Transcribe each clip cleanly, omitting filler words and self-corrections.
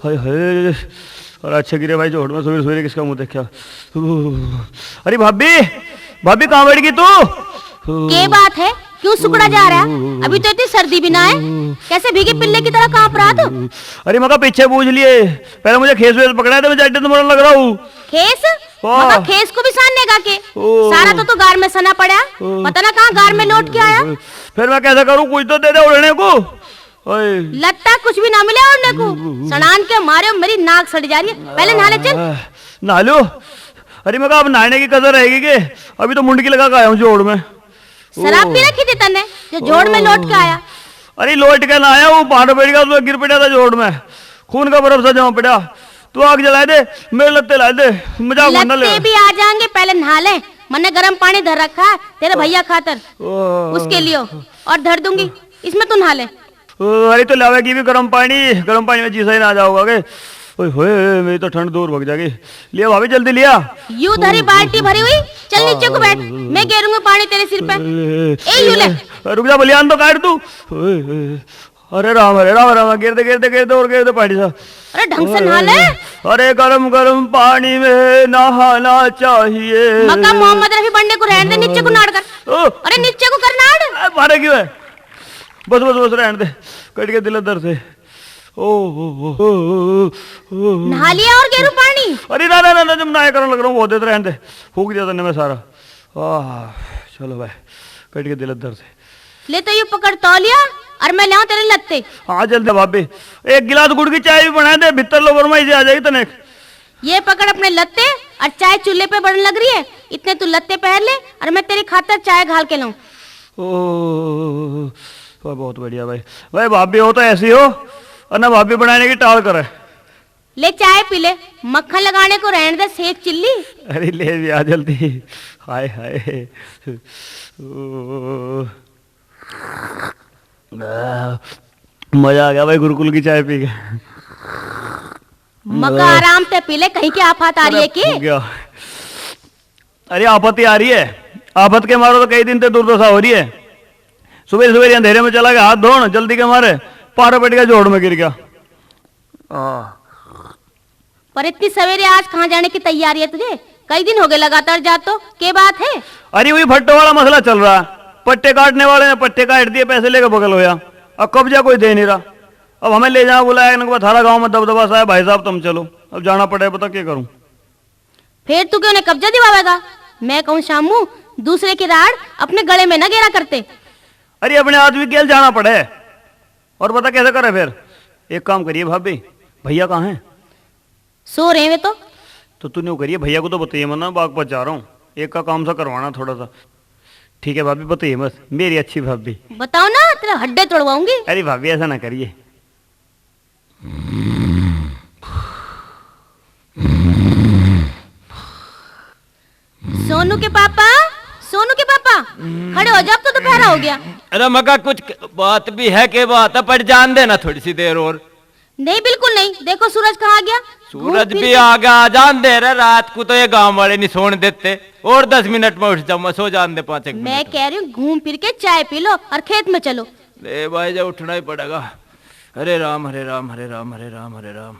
हाय हाय, और अच्छा गिरे भाई जोड़ में सवेरे सवेरे किसका मुंह देखा। अरे भाभी, भाभी कहाँ बैठ गई तू? क्या बात है, क्यों सुकड़ा जा रहा है? अभी तो इतनी सर्दी भी ना है, कैसे भीगे पिल्ले की तरह कांप रहा तू? अरे मका पीछे पूछ लिए, पहले मुझे खेस वेस पकड़ा था, मैं जाटे तो मरने लग रहा हूँ। खेस? मका खेस को भी सानने के सारा तो गार में सना पड़ा, पता ना कहाँ गार में लौट के आया। फिर मैं कैसा करूँ, कुछ तो दे दे उड़ने को। लगता कुछ भी ना मिले उड़ने को, सड़ान के मारे मेरी नाक सड़ जा रही है, पहले नहा ले चल। नहा लो। अरे मका अब नहाने की कसर रहेगी के? अभी तो मुंडकी लगा के आया हूँ जोड़ में। शराब पी रखी थी तने जो जोड़ में लौट के आया? अरे लौट के ना आया, वो पहाड़ बैठ गया, उसमें गिर पड़ा था जोड़ में, खून का बर्फ सा जमा पड़ा। तू आग जला दे, मेरे लत्ते ला दे, मजाक मत ले। लत्ते भी आ जाएंगे, पहले नहा ले। मैंने गर्म पानी धर रखा है तेरे भैया खातर, उसके लिए, और धर दूंगी, इसमें तू नहा ले। अरे तो लावेगी भी गर्म पानी में जीसा ही ना जाओगा के। ओए होए, मेरी तो ठंड दूर भग जाएगी। लिया भाभी जल्दी लिया। यूं धरी बाल्टी भरी हुई, चल नीचे को बैठ, मैं गिरूंगा पानी तेरे सिर पे। ए यूं ले। रुक जा बलियान तो काट तू। अरे राम राम, गिरते और गिरते पानी सा। अरे ढंग से नहा ले। अरे गरम गरम पानी में नहाना चाहिए। मक्का मोहम्मद रफी बंडे को रहने दे, नीचे को नाड़ कर। अरे नीचे को कर नाड़। मारे क्यों है? बस रहने दे, कट के दिल दर्द से। नहा लिया और गेरू पानी? अरे ना जब नहाया करने लग रहा हूँ, बहुत देर रहने दे, फूक दिया तन्ने में सारा। चलो भाई, कट के दिल दर्द से। ले तो ये पकड़ तौलिया, और मैं लाऊं तेरे लत्ते। हाँ जल्दी भाभी, एक गिलास गुड़ की चाय भी बना दे, भीतर लो बरमा से आ जाएगी तने। ये पकड़ अपने लत्ते, और चाय चूल्हे पे बढ़ने लग रही है, इतने तू लत्ते पहन ले, और मैं तेरी खातर चाय घाल के लाऊं। बहुत बढ़िया भाई भाभी हो तो ऐसी हो, और ना भाभी बनाने की टाल करे। ले चाय पी ले, मक्खन लगाने को रहने दे, सेक चिल्ली। अरे ले भी आ जल्दी। हाय हाय, मजा आ गया भाई गुरुकुल की चाय पी के। मक्का आराम से पी ले, कहीं की आफत आ रही है की? अरे आफत ही आ रही है, आफत के मारो तो कई दिन से दुर्दशा हो रही है। सुबह अंधेरे में चला गया हाथ धोने, जल्दी के मारे पारा बैठ गया, जोड़ में गिर गया। पर इतनी सवेरे आज कहाँ जाने की तैयारी है तुझे? कई दिन हो गए लगातार जा, तो क्या बात है? अरे वही भट्टो वाला मसला चल रहा है, पट्टे काटने वाले ने पट्टे काट दिए, पैसे लेकर बगल होया, अब कब्जा कोई दे नहीं रहा। अब हमें ले जाना बुलाया, थारा गांव में दबदबा सा है, भाई साहब तुम चलो, अब जाना पड़े, पता क्या करूं। फिर तू क्यों ने कब्जा दिवावेगा? मैं कहूँ शामू, दूसरे की राड़ अपने गले में न गेरा करते। अरे अपने आदमी के जाना पड़े, और पता कैसे करे फिर? एक काम करिए भाभी, भैया कहाँ हैं? सो रहे वे तो तू नहीं करिए, भैया को तो बताइए मत ना, बागपत जा रहा हूँ, एक का काम सा करवाना थोड़ा सा। ठीक है भाभी, बताइए मत, मेरी अच्छी भाभी। बताओ ना, तेरे हड्डे तोड़वाऊंगी। अरे भाभी ऐसा ना करिए। सोनू के पापा, खड़े हो जाओ, तो दोपहर हो गया। अरे मगा कुछ बात भी है, के बात है, पर जान देना थोड़ी सी देर और। नहीं बिल्कुल नहीं, देखो सूरज कहाँ गया? सूरज भी आ गया, जान दे रहा, रात को तो ये गांव वाले नहीं सोने देते, और 10 मिनट में उठ जाऊं मैं, सो जान दे 5 मिनट। मैं कह रही हूँ घूम फिर के चाय पी लो और खेत में चलो। ले भाई, जब उठना ही पड़ेगा। हरे राम हरे राम हरे राम हरे राम हरे राम।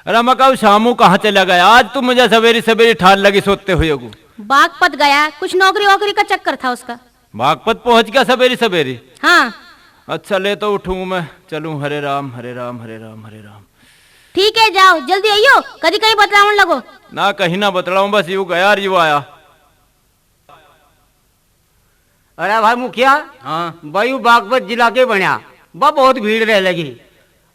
अरे मका शामू कहाँ चला गया? आज तुम मुझे सवेरे सवेरे ठाल लगी सोते हुए। बागपत गया, कुछ नौकरी वोकरी का चक्कर था उसका। बागपत पहुंच गया सवेरे सवेरे? हाँ। अच्छा ले तो उठूं मैं, चलूं। हरे राम हरे राम हरे राम हरे राम। ठीक है जाओ, जल्दी आइयो, कभी कहीं बतलावन लगो ना। कहीं ना बतलाऊं, बस यू गया और यू आया। अरे भाई मुखिया, हाँ भाई बागपत जिला के बनिया बा बहुत भीड़ रह लगी।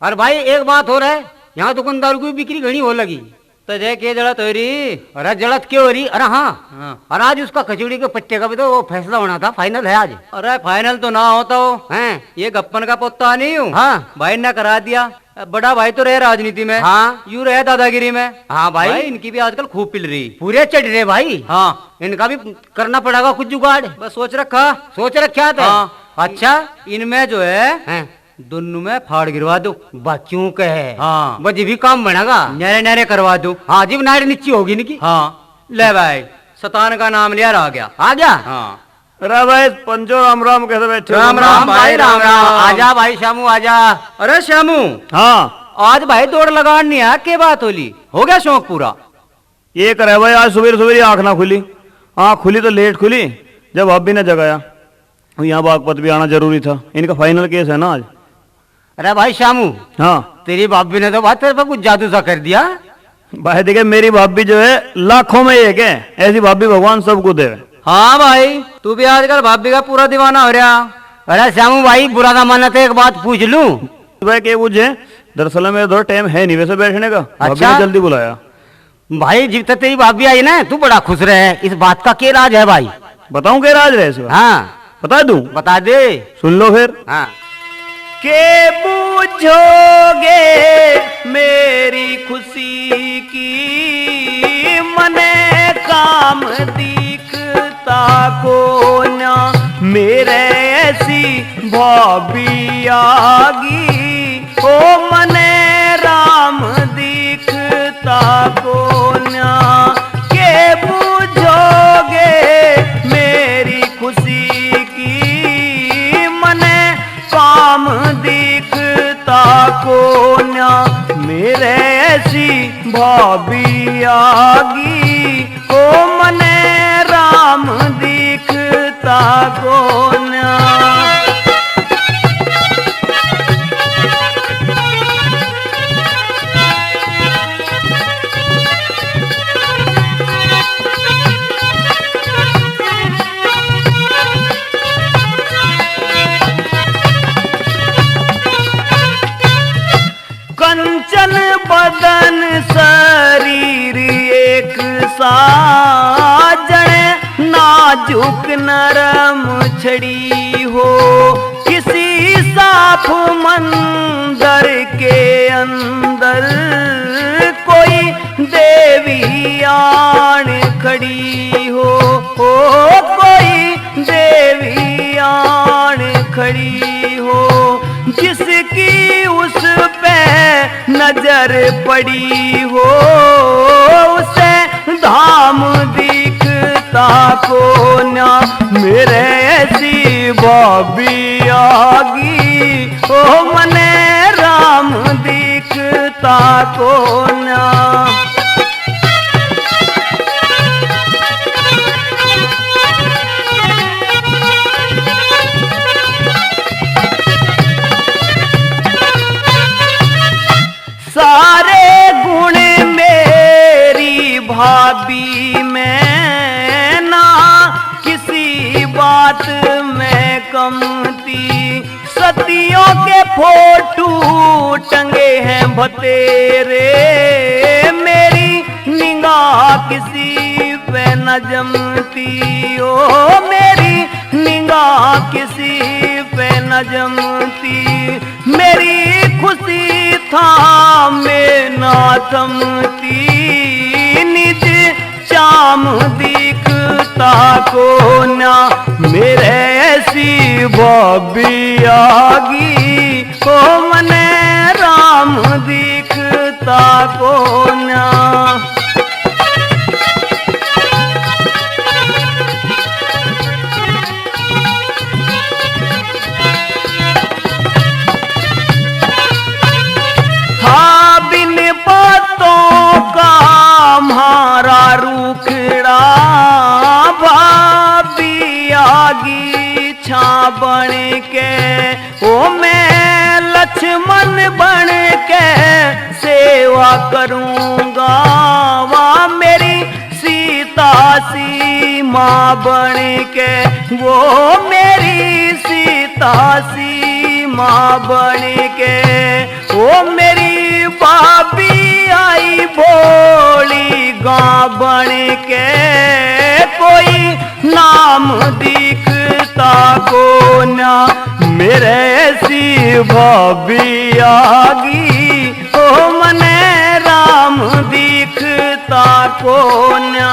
और भाई एक बात हो रहा है, यहाँ दुकानदार की बिक्री घनी हो लगी। तो जय के जड़त हो रही? अरे जड़त क्यों हो रही? अरे हाँ, और आज उसका खिचड़ी के पट्टे का भी तो वो फैसला होना था, फाइनल है आज। अरे फाइनल तो ना होता हो हैं? ये गप्पन का पोता नहीं हूँ। हाँ भाई ने करा दिया। बड़ा भाई तो रहे राजनीति में, हाँ यू रहे दादागिरी में। हाँ भाई, इनकी भी आजकल खूब पिल रही, पूरे चढ़ रहे भाई। हाँ इनका भी करना पड़ेगा कुछ जुगाड़। बस सोच रखा था। हाँ। अच्छा इनमें जो है दोनों में फाड़ गिरवा दो। बच्चों के है। हाँ बस ये भी काम बनेगा, नरे नरे करवा दो। हाँ जी, नारे नीची होगी इनकी। हाँ ले भाई, शतान का नाम लिया, आ गया। हाँ अरे भाई पंचो राम राम कैसे बैठे? राम राम भाई, राम राम। आजा भाई शामू आजा। अरे श्यामू, हाँ आज भाई दौड़ लगान नहीं है, के बात होली हो गया शौक पूरा? ये करे भाई, आज सुबह सुबह आंख ना खुली, आंख खुली तो लेट खुली जब भाभी ने जगाया। यहाँ बागपत भी आना जरूरी था, इनका फाइनल केस है ना आज। अरे भाई शामू, हाँ तेरी भाभी ने तो बात तेरे पर कुछ जादू सा कर दिया। भाई देखे, मेरी भाभी जो है लाखों में एक है, ऐसी भाभी भगवान सबको दे। हाँ भाई, तू भी आजकल भाभी का पूरा दीवाना हो रहा। अरे श्यामू भाई, बुरा ना माना तो एक बात पूछ लूं? भाई के पूछे? दरअसल मेरे दो टाइम है नहीं वैसे बैठने का, भाभी अच्छा? ने जल्दी बुलाया। भाई जब तक तेरी भाभी आई ना, तू बड़ा खुश रहे, इस बात का क्या राज है भाई? बताऊं क्या राज रहे इसका? हाँ बता दूं? बता दे। सुन लो फिर। हाँ। के बूझोगे मेरी खुशी की, मने काम दिखता को ना, मेरे ऐसी भाभी आगी, ओ मने राम दिखता को ना। के बूझोगे मेरी खुशी की, मने काम दिखता को ना, मेरे ऐसी भाभी आगी, ओ मने राम दिखता को ना। कंचन बदन शरीर एक सा, जड़े नाजुक नरम छड़ी हो, किसी साफ मंदिर के अंदर कोई देवी आन खड़ी हो, कोई देवी आन खड़ी हो, जिसकी उस पे नजर पड़ी हो, उसे धाम दिखता को ना, मेरे ऐसी भाभी आगी, ओ मने राम दिखता को ना। सारे गुण मेरी भाभी में ना, किसी बात में कमती, सतियों के फोटू टंगे हैं बतेरे, मेरी निगाह किसी पे न जमती, ओ मेरी निगाह किसी पे न जमती, मेरी खुशी था में ना थमती, निज चाम दिखता को ना, मेरे ऐसी भाभी आगी, ओ मने राम दिखता को ना। हमारा रूखड़ा भाभी आगी छा बन के, ओ मैं लक्ष्मण बन के सेवा करूंगा, वहाँ मेरी सीता सी माँ बन के, वो मेरी सीता सी माँ बन के, वो मेरी भाभी आई भोली गाँ बन के, कोई नाम दिखता को ना, मेरे ऐसी भाभी आगी, ओ मने राम दिखता को ना।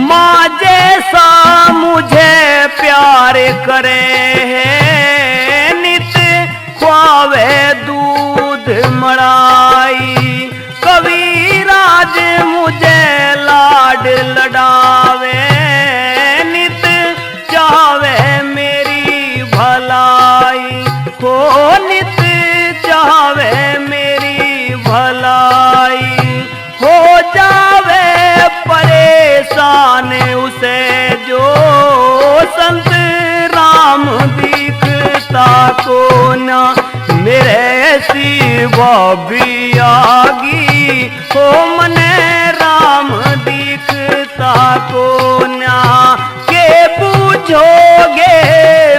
माँ जैसा मुझे प्यार करे है, नित ख्वावे दूध मलाई, कवि राज से जो संत राम दिखता को ना, मेरे शिवा भी आगी हो मने राम दिखता को ना। के पूछोगे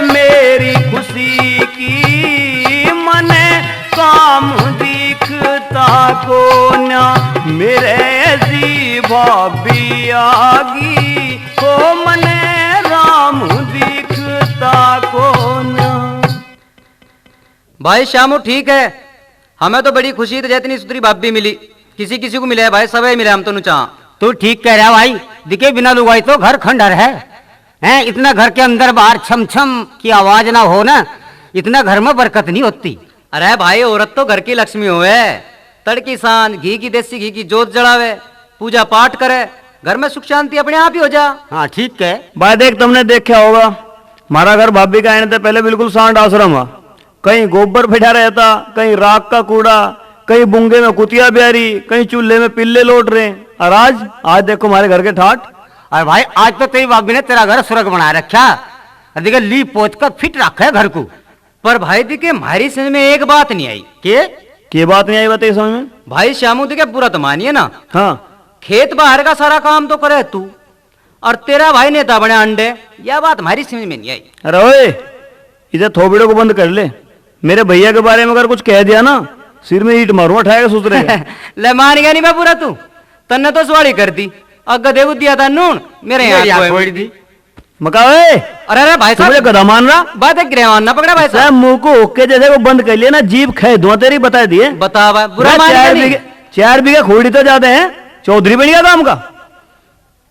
मेरी खुशी की, मने काम दिखता को ना, मेरे शिवा भी आगी हो मने राम दिखता को ना। भाई श्यामू ठीक है, हमें तो बड़ी खुशी तो जितनी सुतरी भाभी मिली, किसी किसी को मिले भाई, सब मिले हम तो चाह। तू ठीक कह रहा भाई, दिखे बिना लुगाई तो घर खंडहर है। हैं इतना घर के अंदर बाहर छम छम की आवाज ना हो ना, इतना घर में बरकत नहीं होती। अरे भाई औरत तो घर की लक्ष्मी होवे, तड़की सान घी की देसी घी की जोत जड़ावे, पूजा पाठ करे, घर में सुख शांति अपने आप ही हो जा। हाँ ठीक है भाई देख, तुमने देखा होगा हमारा घर भाभी का आने से पहले बिल्कुल सांड आश्रम हुआ। कहीं गोबर बैठा रहता, कहीं राख का कूड़ा, कहीं बुंगे में कुतिया ब्यारी, कहीं चूल्हे में पिल्ले लौट रहे। और आज देखो हमारे घर के ठाट। अरे भाई आज तो तेरी भाभी ने तेरा घर स्वर्ग बना रखा, देखिए लीप पोत कर फिट रखा है घर को। पर भाई दिखे हमारी समझ में एक बात नहीं आई। के बात नहीं आई बताइए समझ में? भाई श्यामू दिखे पूरा तो मानिए ना, हाँ खेत बाहर का सारा काम तो करे तू, और तेरा भाई नेता बने अंडे, यह बात हमारी समझ में नहीं आई। अरे ओए, इधर थोबड़े को बंद कर ले। मेरे भैया के बारे में अगर कुछ कह दिया ना, सिर में ईट मारूंगा ठाएगा सुतरे। ले मान गया नहीं मैं पूरा, तू तन्ने तो सवारी कर दी, अगर देव दिया था नून मेरे यहाँ छोड़ दी। मकावे, अरे भाई साहब मुझे गधा मान रहा, बात है गिरवान ना पकड़ा भाई साहब। मुंह को ओके जैसे को बंद कर लिया ना, जीभ खे दूं तेरी बता दिए। बता भाई बुरा मान गया नहीं। 4 बीघे खोड़ी तो जाते हैं, चौधरी बन गया काम का।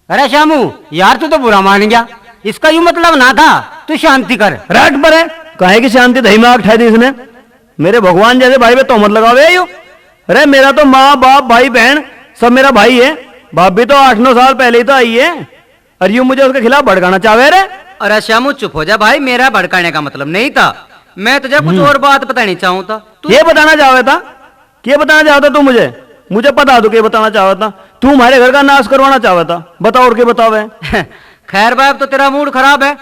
अरे श्यामू यार तू तो बुरा मान गया, इसका यूं मतलब ना था, तू शांति कर। राट पर है, कहे की शांति दही में आग ठाई दी इसने। मेरे भगवान जैसे भाई पे तोहमत लगावे यू। अरे मेरा तो माँ बाप भाई बहन सब मेरा भाई है, भाभी तो 8-9 साल पहले ही तो आई है, और यूं मुझे उसके खिलाफ भड़काना चाहे रे। अरे श्यामू चुप हो जा भाई, मेरा भड़काने का मतलब नहीं था, मैं तुझे कुछ और बात बतानी चाहूँ था। ये बताना चाहे था, क्या बताना चाहता तू मुझे पता दो क्या बताना चाहता था। तू हमारे घर का नाश करवाना चाहता था, बताओ और क्या बतावे। खैर भाई अब तो तेरा मूड खराब है,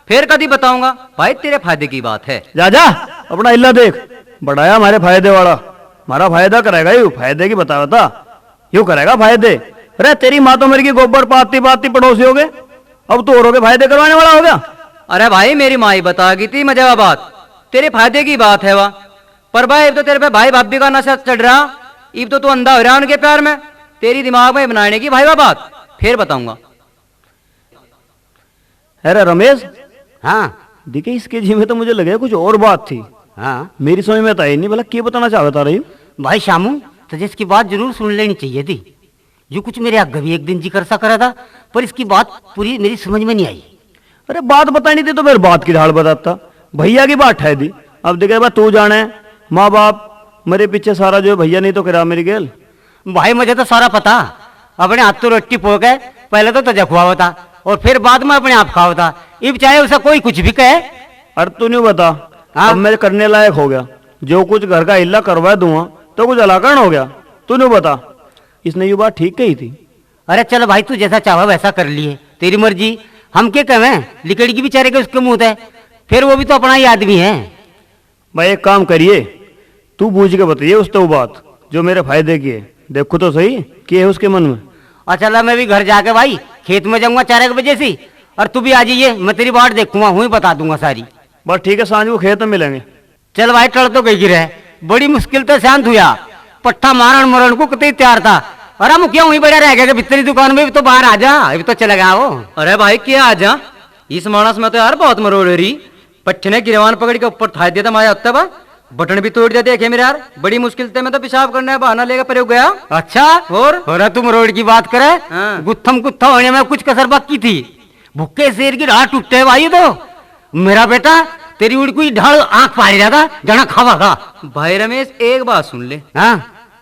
फिर कभी बताऊंगा भाई, तेरे फायदे की बात है। जा अपना इल्ला देख, बढ़ाया हमारे फायदे वाला, हमारा फायदा करेगा यू, फायदे की बतावा था यू करेगा फायदे। अरे तेरी माँ तो मेरी की गोबर पाती पाती पड़ोसी हो गए, अब तो औरों के फायदे करवाने वाला हो गया। अरे भाई मेरी माँ ही बता गई थी मजा बात, तेरे फायदे की बात है वह। पर भाई अब तो तेरे पे भाई भाभी का नशा चढ़ रहा, अब तो तू अंधा हो रहा उनके प्यार में, तेरी दिमाग में बनाने की भाई वह बात, फिर बताऊंगा। अरे रमेश, हाँ देखिए इसके जी में तो मुझे लगे कुछ और बात थी, हाँ मेरी समझ में तो आई नहीं, भला क्या बताना चाहता रही। भाई श्यामू तुझे इसकी बात जरूर सुन लेनी चाहिए थी, जो कुछ मेरे आगे भी एक दिन जिक्र सा करा था, पर इसकी बात पूरी मेरी समझ में नहीं आई। अरे बात बतानी थी तो मेरे बात की ढाल बताता, भैया की बात ठाई दी। अब देखे बात तू जाने, माँ बाप मेरे पीछे सारा जो भैया नहीं तो करा मेरी गेल। भाई मुझे तो सारा पता, अपने हाथ तो रोटी पोक है, पहले तो तुझे खुआ होता और फिर बाद में अपने आप खाओ था, अब चाहे उसे कोई कुछ भी कहे। अरे तू नहीं बता, अब मैं करने लायक हो गया, जो कुछ घर का हिल्ला करवा दूंगा तो कुछ अलाकरण हो गया। तू नहीं बता, इसने ये बात ठीक कही थी। अरे चल भाई तू जैसा चाहो वैसा कर लिए, तेरी मर्जी, हम क्या कहें, लिकड़ी की बेचारे के उसके मुंह है, फिर वो भी तो अपना ही आदमी है। भाई एक काम करिए, तू बूझ के बताइए उस तो बात जो मेरे फायदे की है, देखो तो सही कि है उसके मन में। अच्छा ला मैं भी घर जाके भाई खेत में जाऊंगा 4 बजे से, और तू भी आ जाइए, मैं तेरी बात देखूंगा, हूँ ही बता दूंगा सारी। बस ठीक है, सांझ को खेत में मिलेंगे। चल भाई टल तो गई गिरे, बड़ी मुश्किल तो शांत हुआ, पट्टा मारण मरण को कितनी तैयार था, अरे मुखिया वहीं बढ़िया रह गया, भीतरी दुकान में भी तो बाहर आ जा, अभी तो चले गया वो। अरे भाई क्या आ जा, इस मानस में तो यार बहुत मरोड़ रही, पट्टे ने गिरवान पकड़ के ऊपर था दिया था माया उत्ता बा, बटन भी तोड़ दिया, देखे मेरे यार, बड़ी मुश्किल से मैं तो पेशाब करने बहाना लेकर प्रयोग गया। अच्छा और तुम रोड की बात करे, हाँ। गुत्थम गुत्था होने में कुछ कसर बाकी थी, भूखे शेर की ढाल टूटे भाई, तो मेरा बेटा तेरी उड़ कोई ढाल आंख पारी रहा था, जाना खावागा। भाई रमेश एक बात सुन ले, हाँ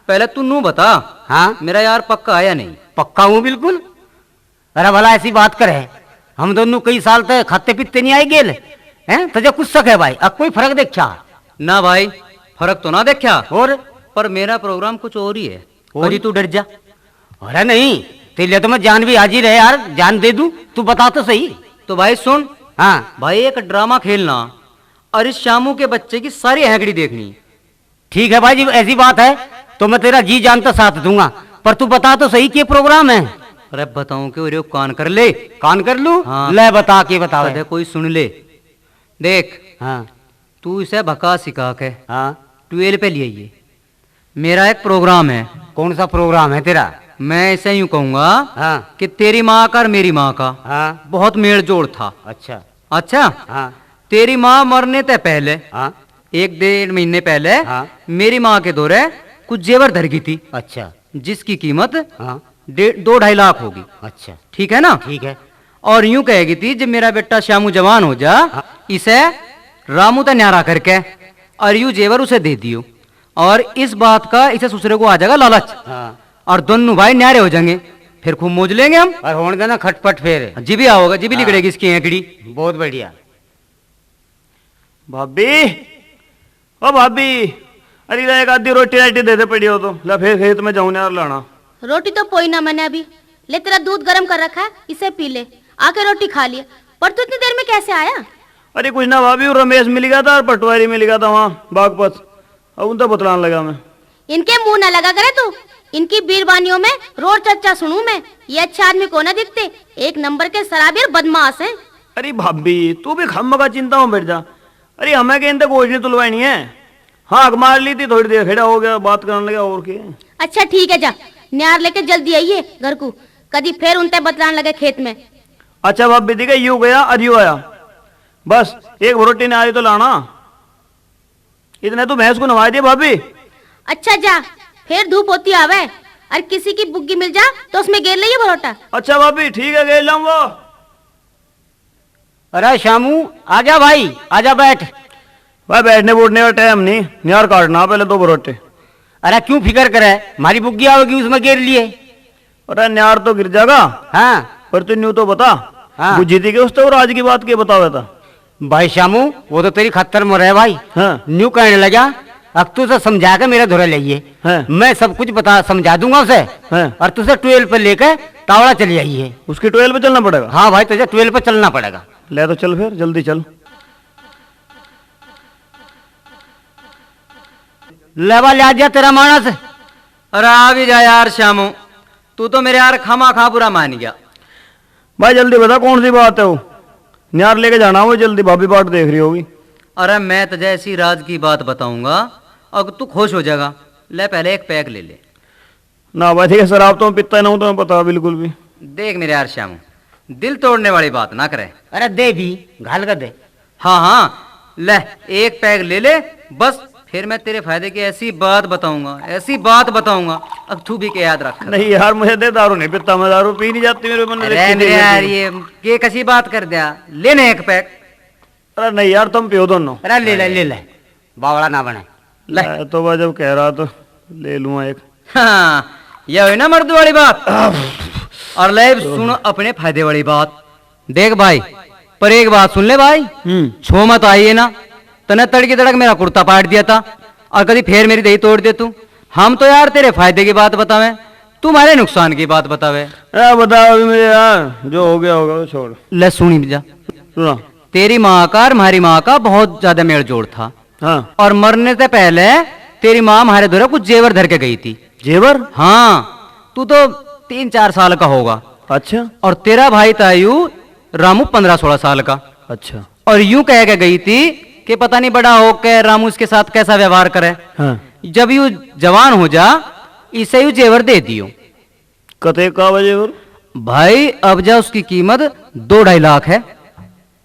पहले तू नू बता, हाँ मेरा यार पक्का आया नहीं? पक्का हूँ बिल्कुल। अरे भला ऐसी बात करे, हम दोनों कई साल तक खाते पीते नहीं आए गेल हैं, तुझे कुछ शक है भाई, अब कोई फर्क देखा ना भाई, फर्क तो ना देखा, और पर मेरा प्रोग्राम कुछ और ही है, और तू डर जा। अरे नहीं, तेरे लिए तो मैं जान भी हाजिर है यार, जान दे दूं, तू बता तो सही। तो भाई सुन, हाँ भाई एक ड्रामा खेलना और इस शामू के बच्चे की सारी हैकड़ी देखनी। ठीक है भाई जी, ऐसी बात है तो मैं तेरा जी जान तो साथ दूंगा, पर तू बता तो सही क्या प्रोग्राम है। अरे बताऊं कि अरे कान कर ले। कान कर लूं? हाँ। ले बता के बता। अरे कोई सुन ले। देख, हाँ तू इसे भका सिखा के हाँ 12 पे ले आइए। मेरा एक प्रोग्राम है। कौन सा प्रोग्राम है तेरा? मैं इसे यूं कहूंगा हाँ कि तेरी माँ का और मेरी माँ का हाँ बहुत मेल जोड़ था। अच्छा अच्छा, हाँ तेरी माँ मरने से पहले हाँ 1-1.5 महीने पहले हाँ। मेरी माँ के दौरे कुछ जेवर धर गई थी, अच्छा जिसकी कीमत हाँ 2-2.5 लाख होगी। अच्छा ठीक है ना? ठीक है। और यूं कहेगी थी जब मेरा बेटा श्यामू जवान हो जा, इसे रामू तक न्यारा करके और यूं जेवर उसे दे दियो, और इस बात का इसे ससुरे को आ जाएगा लालच, हाँ और दोनों भाई न्यारे हो जाएंगे, फिर खूब मौज लेंगे हम। और होने देना खटपट फिर। जी भी आओगे, जी भी निकलेगी इसकी हैकड़ी। बहुत बढ़िया। भाभी, ओ भाभी, अरे ला एक आधी रोटी राटी दे दे पड़ी हो तो, ला फिर खेत में जाऊं यार लाना। रोटी तो पोई ना मैंने अभी। ले तेरा दूध गर्म कर रखा है, इसे पी ले। आके रोटी खा लिया। पर तू इतनी देर में कैसे आया? अरे कुछ ना भाभी, वो रमेश मिल गया था और पटवारी मिल गया था वहाँ बागपत, अब उन तो बतलाने लगा मैं। इनके मुंह ना लगा करे तू। इनकी बीरबानियों में रोज चर्चा सुनूं मैं। ये अच्छे आदमी को ना दिखते, एक नंबर के शराबी और बदमाश हैं। अरे भाभी, तू भी खम्म का चिंता में बैठ जा। अरे हमें कहीं तक गोश्त नहीं तुलवानी है। हाँ मार ली थी, थोड़ी देर खड़ा हो गया, बात करने लगा और क्या। अच्छा ठीक है, जा न्यार लेके जल्दी आइए घर को, कभी फिर उनते बतलाने लगे खेत में। अच्छा भाभी, देखा यू गया और यू आया, बस एक रोटी ने आई तो लाना। इतने तो भैंस को नवा दिया भाभी। अच्छा जा, फिर धूप होती आवे और किसी की बुग्गी मिल जा तो उसमें गेर लिये बरोटा। अच्छा भाभी ठीक है, गए लाऊं वो। अरे शामू आजा भाई, आजा बैठ। भाई बैठने बैठने का टाइम नहीं, नियार काटना पहले 2 बरोटे। अरे क्यों फिक्र करे, हमारी बुग्गी आओगी उसमें गेर लिए। अरे नियार तो गिर जाएगा, हाँ पर तू न्यू तो बता। हाँ। बुझी थी कि उस तो और आज की बात के बतावे था। भाई शामू, वो तो तेरी खत्तर में रहे भाई। हाँ। न्यू कहने लगा, अब तू से समझा के मेरे धोरे लाइए। हाँ। मैं सब कुछ बता समझा दूंगा उसे। हाँ। और तुझे 12 पे लेकर तावड़ा चली आइए। उसकी 12 पे चलना पड़ेगा। हाँ भाई, तुझे 12 पे चलना पड़ेगा। ले तो चल, फिर जल्दी चल। लेवा ले आ जा तेरा मानस। अरे आ भी जा यार श्यामू, तू तो मेरे यार खामा खा बुरा मान गया। भाई जल्दी बता कौन सी बात है वो, नियार लेके जाना हो जल्दी, भाभी बाट देख रही होगी। अरे मैं तुझे ऐसी राज की बात बताऊंगा और तू खुश हो जाएगा। ले पहले एक पैक ले ले। ना भाई ठीक है, शराब तो मैं पीता नहीं हूं, तो मैं पता बिल्कुल भी। देख मेरे यार श्यामू, दिल तोड़ने वाली बात ना करे। अरे दे भी, घाल कर दे। हाँ हाँ, ले एक पैक ले ले बस, फिर मैं तेरे फायदे की ऐसी बात बताऊंगा, ऐसी बात बताऊंगा, अब तू भी के याद रख। नहीं यार, मुझे दे, दारू नहीं पीता मैं, दारू पी नहीं जाती मेरे मन। अरे मेरे यार ये कैसी बात कर दिया, लेने एक पैक। अरे नहीं यार, तुम पियो दोनों। अरे ले ले, बावड़ा ना बने। मैं तो भाई जब कह रहा तो ले लूंगा एक। हाँ, यह है ना मर्द वाली बात। और ले सुन अपने फायदे वाली बात। देख भाई, पर एक बात सुन ले भाई, छो मत आइए ना, तने तड़की तड़क मेरा कुर्ता पाट दिया था, और कभी फिर मेरी दही तोड़ दे तू। हम तो यार तेरे फायदे की बात बतावे, तुम्हारे नुकसान की बात बतावे। बताओ अभी मुझे यार, जो हो गया होगा तो छोड़। ले सुनी जा, सुना। तेरी माँ का और हमारी माँ का बहुत ज्यादा मेल जोड़ था, हाँ। और मरने से पहले तेरी माँ हमारे द्वारा कुछ जेवर धर के गई थी। जेवर? हाँ, तू तो 3-4 साल का होगा। अच्छा। और तेरा भाई तायू रामू 15-16 साल का। अच्छा। और यूं कह के गई थी कि पता नहीं बड़ा हो के रामू इसके साथ कैसा व्यवहार करे। हाँ। जब यू जवान हो जा, इसे यू जेवर दे दियो। कते का जेवर? भाई अब जा उसकी कीमत 2-2.5 लाख है।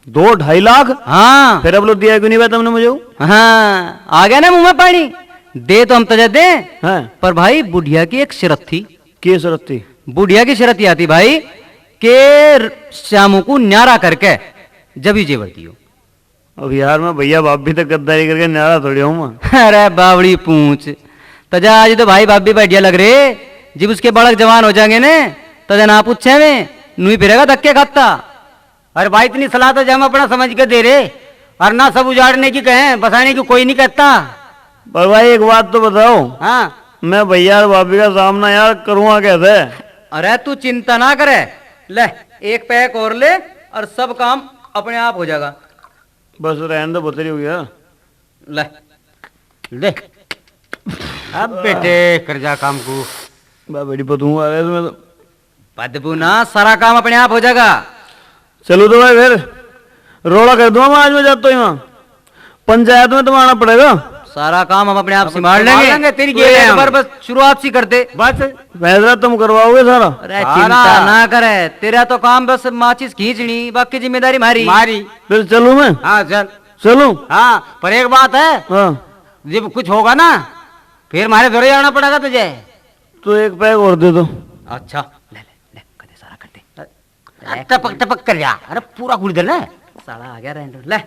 2-2.5 लाख? हाँ। फिर अब लोग दिया क्यों नहीं भाई तुमने मुझे? हाँ, आ गया ना मुंह में पानी। दे तो हम तुझे दे, हाँ। पर भाई बुढ़िया की एक शर्त थी। की शर्त थी? बुढ़िया की शर्त यह थी भाई कि श्यामू को न्यारा करके जब ही जेवर दियो। अब यार मैं भैया बाप भी तो गद्दारी करके न्यारा थोड़ी हूँ मैं। अरे बावड़ी पूछ, तजा आज तो भाई बाप भी बढ़िया लग रहे, जब उसके बालक जवान हो जाएंगे ने तजा ना पूछे में नुई फिरेगा धक्के खाता। अरे भाई इतनी सलाह तो हम अपना समझ के दे रहे, और ना सब उजाड़ने की कहें, बसाने की कोई नहीं कहता। पर भाई एक बात तो बताओ, हाँ। मैं भैया और भाभी का सामना यार करूँगा कैसे? अरे तू चिंता ना करे, ले एक पैक और ले और सब काम अपने आप हो जाएगा। बस रहने दो, बतरी हो गया। ले ले अब बेटे कर जा काम को। बेटी पतू आ गया तुम्हें तो। बदबू ना, सारा काम अपने आप हो जाएगा। चलो तो भाई फिर रोड़ा कर दूंगा मैं, आज मैं जाता हूँ वहाँ पंचायत में, तुम आना पड़ेगा। सारा काम हम अपने आप संभाल संभाल लेंगे, लेंगे, तेरी तू गेल है एक हम। बार बस शुरुआत सी कर दे। बस फैसला तुम करवाओगे सारा। अरे सारा। चिंता ना करे, तेरा तो काम बस माचिस खींचनी, बाकी जिम्मेदारी हमारी। मारी। फिर चलूँ मैं? हाँ चल। चलूँ? हाँ पर एक बात है, हाँ जब कुछ होगा ना फिर हमारे घर आना पड़ेगा तुझे। तो एक पैक और दे दो। अच्छा ले ले ले, कर दे सारा, कर दे। टपक टपक कर जा। अरे पूरा गुड़ दे ना। साला आ गया रेंडर, ले।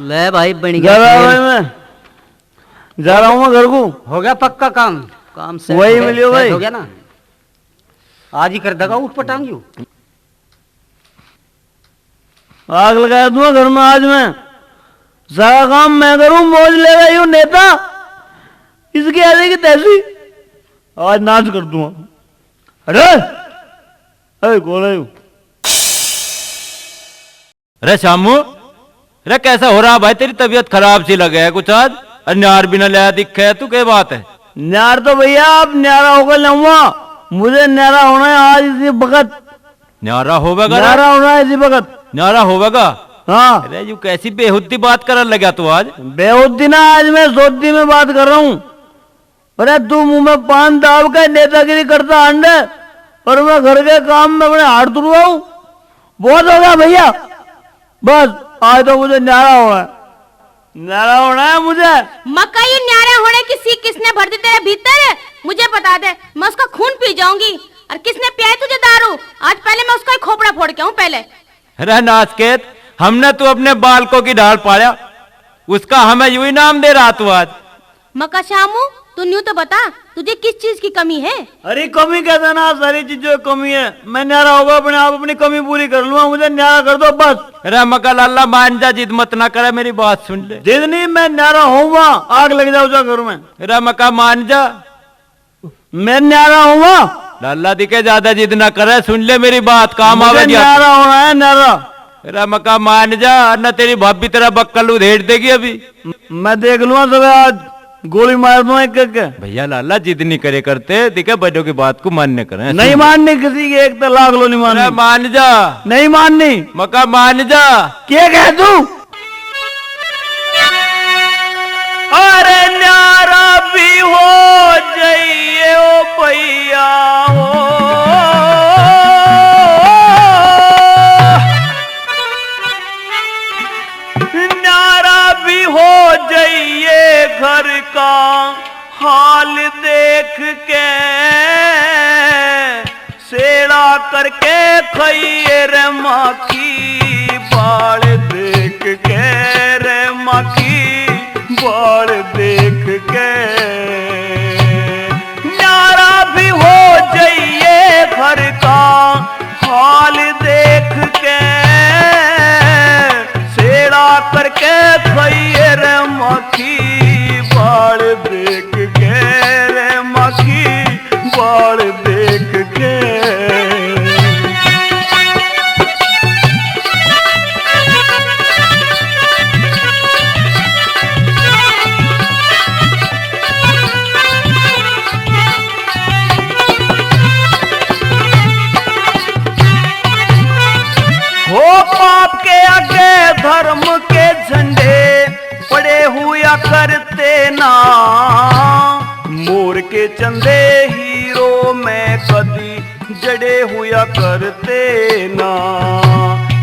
ले भाई बन जा रहा हूँ गया भाई, मैं जा रहा हूँ मैं घर को। हो गया पक्का काम। काम से। वही मिलियो भाई। हो गया ना, आज ही कर देगा उठ पटांग यू। आग लगा दूंगा घर में आज मैं। सारा काम मैं करूं, मौज लेगा यूं नेता, इसकी आदि की तैसी। आज नाच कर दूंगा। अरे अरे कौन है यू? अरे शामू, अरे कैसा हो रहा भाई, तेरी तबीयत खराब सी लगे है कुछ आज। अरे न्यार भी न लाया दिखे है, तू क्या बात है? न्यार तो भैया आप न्यारा होकर लाऊंगा, मुझे न्यारा होना है आज इसी वक्त। न्यारा होवेगा? न्यारा होना है इसी वक्त। न्यारा होवेगा? हाँ अरे यू कैसी बेहुद्दी बात करने लगा तू आज। बेहुद्दी ना, आज मैं सोदी में बात कर रहा हूँ। अरे तू मुंह में पान दाब के नेतागिरी करता अंडे, और मैं घर के काम में अपने हाथ तुड़वाऊं। बहुत हो गया भैया, बस आज तो मुझे न्यारा होना है, न्यारा होना है मुझे। मक्का ये न्यारा होने की सीख किसने भर दी तेरे भीतर? मुझे बता दे, मैं उसका खून पी जाऊंगी। और किसने पिया तुझे दारू? आज पहले मैं उसका ही खोपड़ा फोड़ के आऊं पहले। अरे नाचकेत, हमने तू अपने बालकों की ढाल पाया, उसका हमें यूं ही नाम दे रहा तू आज। मक्का शामू, तू न्यू तो बता, तुझे किस चीज की कमी है? अरे कमी कहते ना, सारी चीजों की कमी है। मैं न्यारा होगा अपने आप, अपनी कमी पूरी कर लूंगा, मुझे न्यारा कर दो बस। अरे मका लाला मान जा, जिद मत ना करे, मेरी बात सुन ले। जिद नहीं, मैं न्यारा होऊंगा, आग लग जाओ जा घर में। अरे मका मान जा, मैं न्यारा होऊंगा। लाला दिखे ज्यादा जिद ना करे, सुन ले मेरी बात, काम मुझे आवेगी। न्यारा होना है, न्यारा। अरे मका मान जा, न तेरी भाभी तेरा बक्कल उधेड़ देगी अभी। मैं देख लूंगा सब, आज गोली मार दूंगा एक एक के। भैया लाला जिद नहीं करे करते, दिखे बड़ों की बात को मान्य करें। नहीं माननी किसी की, एक तो लाख लो नहीं अरे माननी। मान जा, नहीं माननी। मका मान जा। क्या कह तू? अरे न्यारा भी हो जाइए ओ भैया हो, न्यारा भी हो जाइए घर का हाल देख के, सेड़ा करके खाइए रे माखी बाल देख के, रे माखी बाल देख के। न्यारा भी हो जाइए घर का हाल देख के, सेड़ा करके खाइए रे माखी बाल देख के, रे माखी बाल देख के। हो पाप के आगे धर्म के झंडे पड़े हुआ करते ना, मोर के चंदे हीरो में कदी जड़े हुआ करते ना।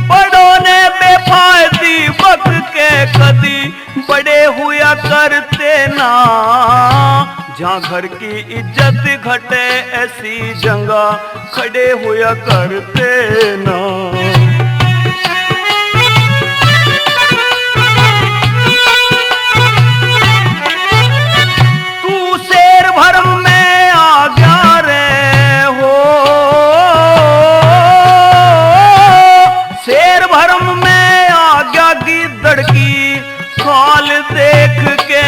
बड़ों ने बेफायदी वक्त के कदी बड़े हुआ करते ना, जहाँ घर की इज्जत घटे ऐसी जगह खड़े हुआ करते ना। भरम में आ गया रे हो, शेर भरम में आ गया गिद्दड़ की खाल देख के,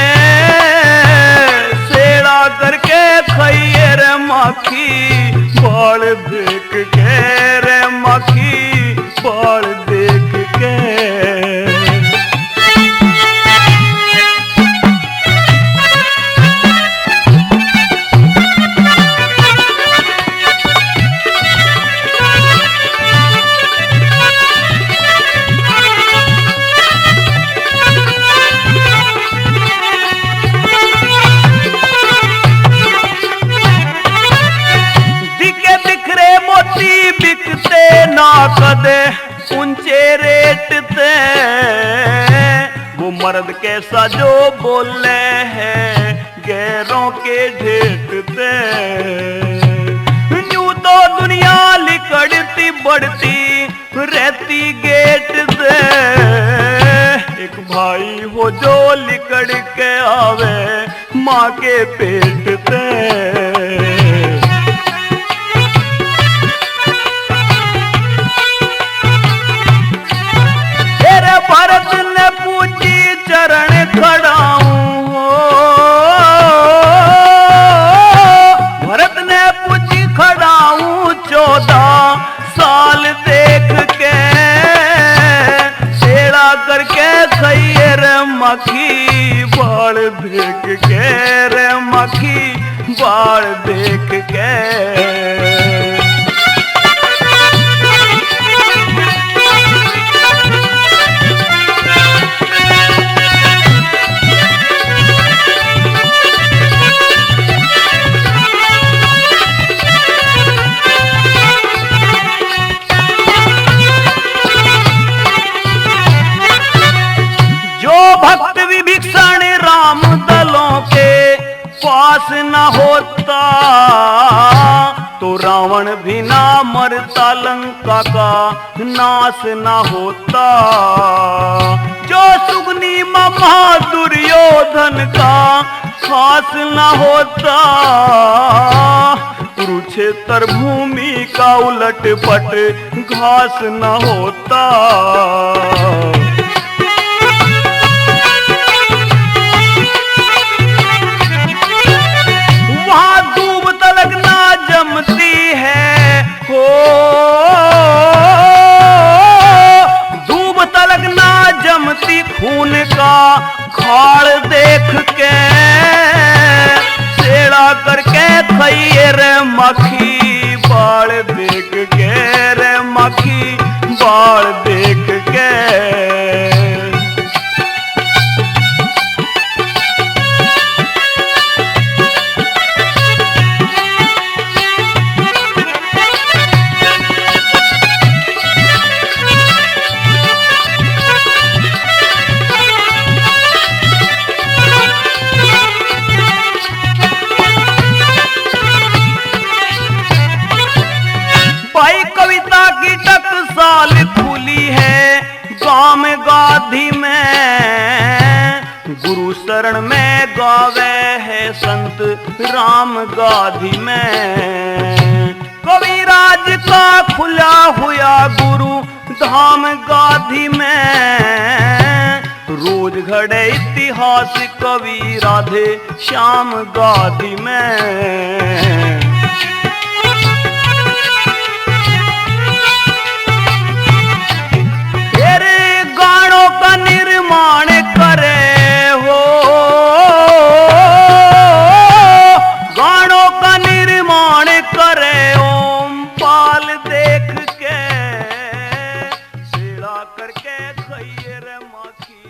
मक्खी बाल देख के रे मक्खी बाल देख के। बिकते ना कदे ऊंचे रेट ते, वो मर्द कैसा जो बोले है गैरों के ढेट ते। यूं तो दुनिया लिकड़ती बढ़ती रहती गेट से, एक भाई हो जो लिकड़ के आवे माँ के पेट से। भरत ने पूजी चरण खड़ाऊं, भरत ने पूजी खड़ाऊं 14 साल देख के, सेड़ा करके खइए रे मक्खी बाल देख के रे मक्खी बाल देख के। भक्त विभीषण राम दलों के पास न होता, तो रावण भी ना मरता लंका का नाश न होता। जो सुगनी महा दुर्योधन का खास न होता, कुरुक्षेत्र भूमि का उलट पट घास न होता। दूब तलक ना जमती है हो, दूब तलक ना जमती खून का खाड़ देख के, सेड़ा करके खइए रे मक्खी बाल देख के रे मक्खी बाल देख के। भाई कविता की टकसाल खुली है गांव गाधी में, गुरु शरण में गावे है संत राम गाधी में। कविराज का खुला हुआ गुरु धाम गाधी में, रोज घड़े इतिहास कवि राधे श्याम गाधी में। गानों का निर्माण करे हो, गानों का निर्माण करे ओम पाल देख के, सेड़ा करके खइए रे मक्खी।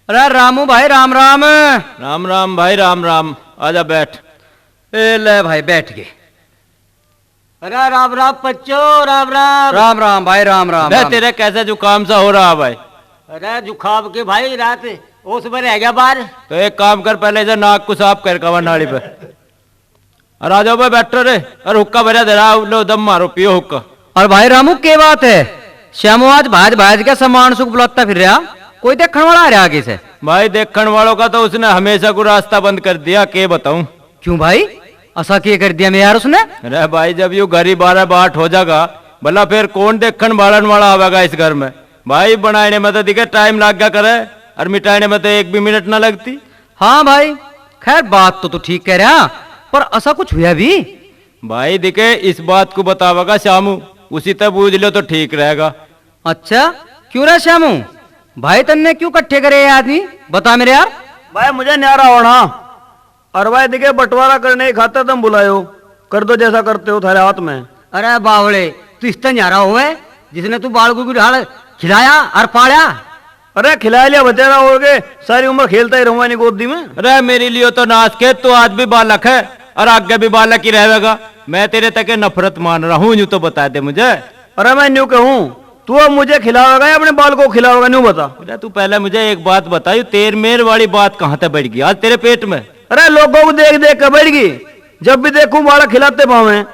अरे रामू भाई राम राम। राम राम भाई राम राम, आजा बैठ। ए ले भाई बैठ गए। अरे राम राम बच्चो, राम राम। राम राम भाई राम राम। तेरा कैसा जुकाम सा हो रहा भाई? अरे जुकाम के भाई रात उस पर रह गया बाहर। तो एक काम कर, पहले इधर नाक को साफ कर कवर नाली पे। और आ जाओ भाई बैठो रे, और हुक्का भरा दे रहा, लो दम मारो, पियो हुक्का। और भाई रामू के बात है, श्यामू आज भाज भाज के सामान सुख बुलाता फिर रहा, कोई देखने वाला आ रहा आगे से? भाई देखने वालों का तो उसने हमेशा को रास्ता बंद कर दिया, के बताऊं। क्यों भाई, ऐसा क्या कर दिया मैं यार उसने? अरे भाई जब यू घर ही 12-8 हो जाएगा, भला फिर कौन देखने वाला आवेगा इस घर में। भाई बनाने में तो दिखे टाइम लग गया करे, और मिटाने में तो एक भी मिनट ना लगती। हाँ भाई, खैर बात तो तू ठीक कह रहा, पर ऐसा कुछ हुआ भी? भाई दिखे इस बात को बतावेगा श्यामू, उसी तक बूझ लो तो ठीक रहेगा। अच्छा क्यों रहा श्यामू, भाई तन्ने क्यों इकट्ठे करे ये आदमी, बता मेरे यार। भाई मुझे न्यारा होना, और भाई दिखे बंटवारा करने की खातिर तुम बुलायो, कर दो जैसा करते हो थारे हाथ में। अरे बावड़े, तू इस तरह न्यारा हुआ है जिसने तू बालगू की ढाल खिलाया और पाला। अरे खिला लिया बतेरा हो गए, सारी उम्र खेलता ही रहूंगा नहीं गोदी में। अरे मेरे लिए तो नाच के तो आज भी बालक है, और आगे भी बालक ही रहेगा। मैं तेरे तक नफरत मान रहा हूँ, यूं तो बता दे मुझे। अरे मैं न्यू कहूँ, तू अब मुझे खिलावेगा या अपने बाल को खिलावेगा, न्यू बता। अरे तू पहले मुझे एक बात बता, यू तेर मेर वाली बात कहाँ तक बढ़ गई आज तेरे पेट में? अरे लोगों को देख देख कर बढ़ गई, जब भी देखूं बालक खिलाते पावे।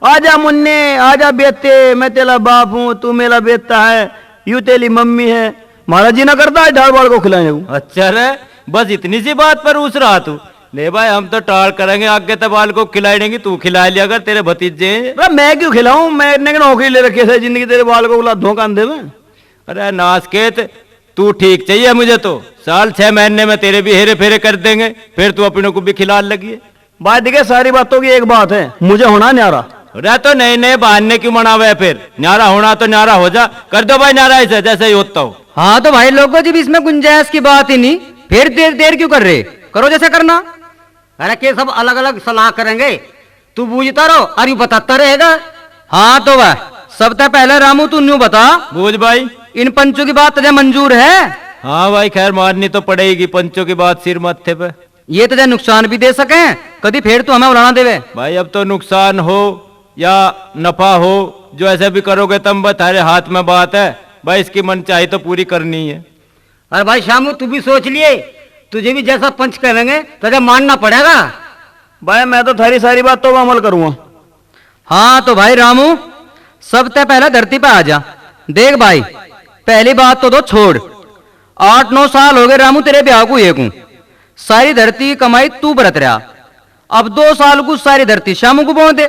आजा मुन्ने आजा बेटे, मैं तेरा बाप हूँ, तू मेरा बेटा है, यू तेरी मम्मी है। महाराज जी ना करता है ढाल बाल को खिलाने को। अच्छा रे, बस इतनी सी बात पर रूस रहा तू? ले भाई हम तो टाल करेंगे, आगे तक बाल को खिलाई देंगे, तू खिला लिया अगर तेरे भतीजे हैं। अरे मैं क्यों खिलाऊं, मैंने नौकरी ले रखी है जिंदगी, तेरे बाल को बुला धोखा दे में। अरे नासकेत, तू ठीक चाहिए मुझे तो, साल 6 महीने में तेरे भी हेरे फेरे कर देंगे, फिर तू अपने को भी खिला लगी। बात दिखे सारी बातों की एक बात है, मुझे होना न्यारा। अरे तो नए नए बहाने क्यों मनावे, फिर न्यारा होना तो न्यारा हो जा, कर दो भाई न्यारा ऐसे जैसे ही होता हो। हाँ तो भाई लोगों जी, इसमें गुंजाइश की बात ही नहीं, फिर देर देर क्यों कर रहे, करो जैसा करना। अरे के सब अलग अलग सलाह करेंगे, तू बूझता रहो और यू बताता रहेगा। हाँ तो वह सबसे पहले रामू तू न्यू बता, बूझ भाई, इन पंचों की बात तुझे मंजूर है? हाँ भाई खैर माननी तो पड़ेगी, पंचों की बात सिर मत्थे पे। ये तुझे नुकसान भी दे सके, कभी फिर तू हमें उड़ाना देवे। भाई अब तो नुकसान हो या नफा हो, जो ऐसे भी करोगे तब तुम्हारे हाथ में बात है भाई, इसकी मन चाहे तो पूरी करनी है। अरे भाई श्यामू, तू भी सोच लिए, तुझे भी जैसा पंच करेंगे तुझे मानना पड़ेगा। भाई मैं तो थारी सारी बातों का अमल करूंगा। हाँ तो भाई रामू, सबसे पहले धरती पे आ जा। देख भाई, पहली बात तो छोड़, 8-9 साल हो गए रामू तेरे ब्याह को एक हूं, सारी धरती की कमाई तू बरत रहा, अब 2 साल को सारी धरती शामू को बोल दे,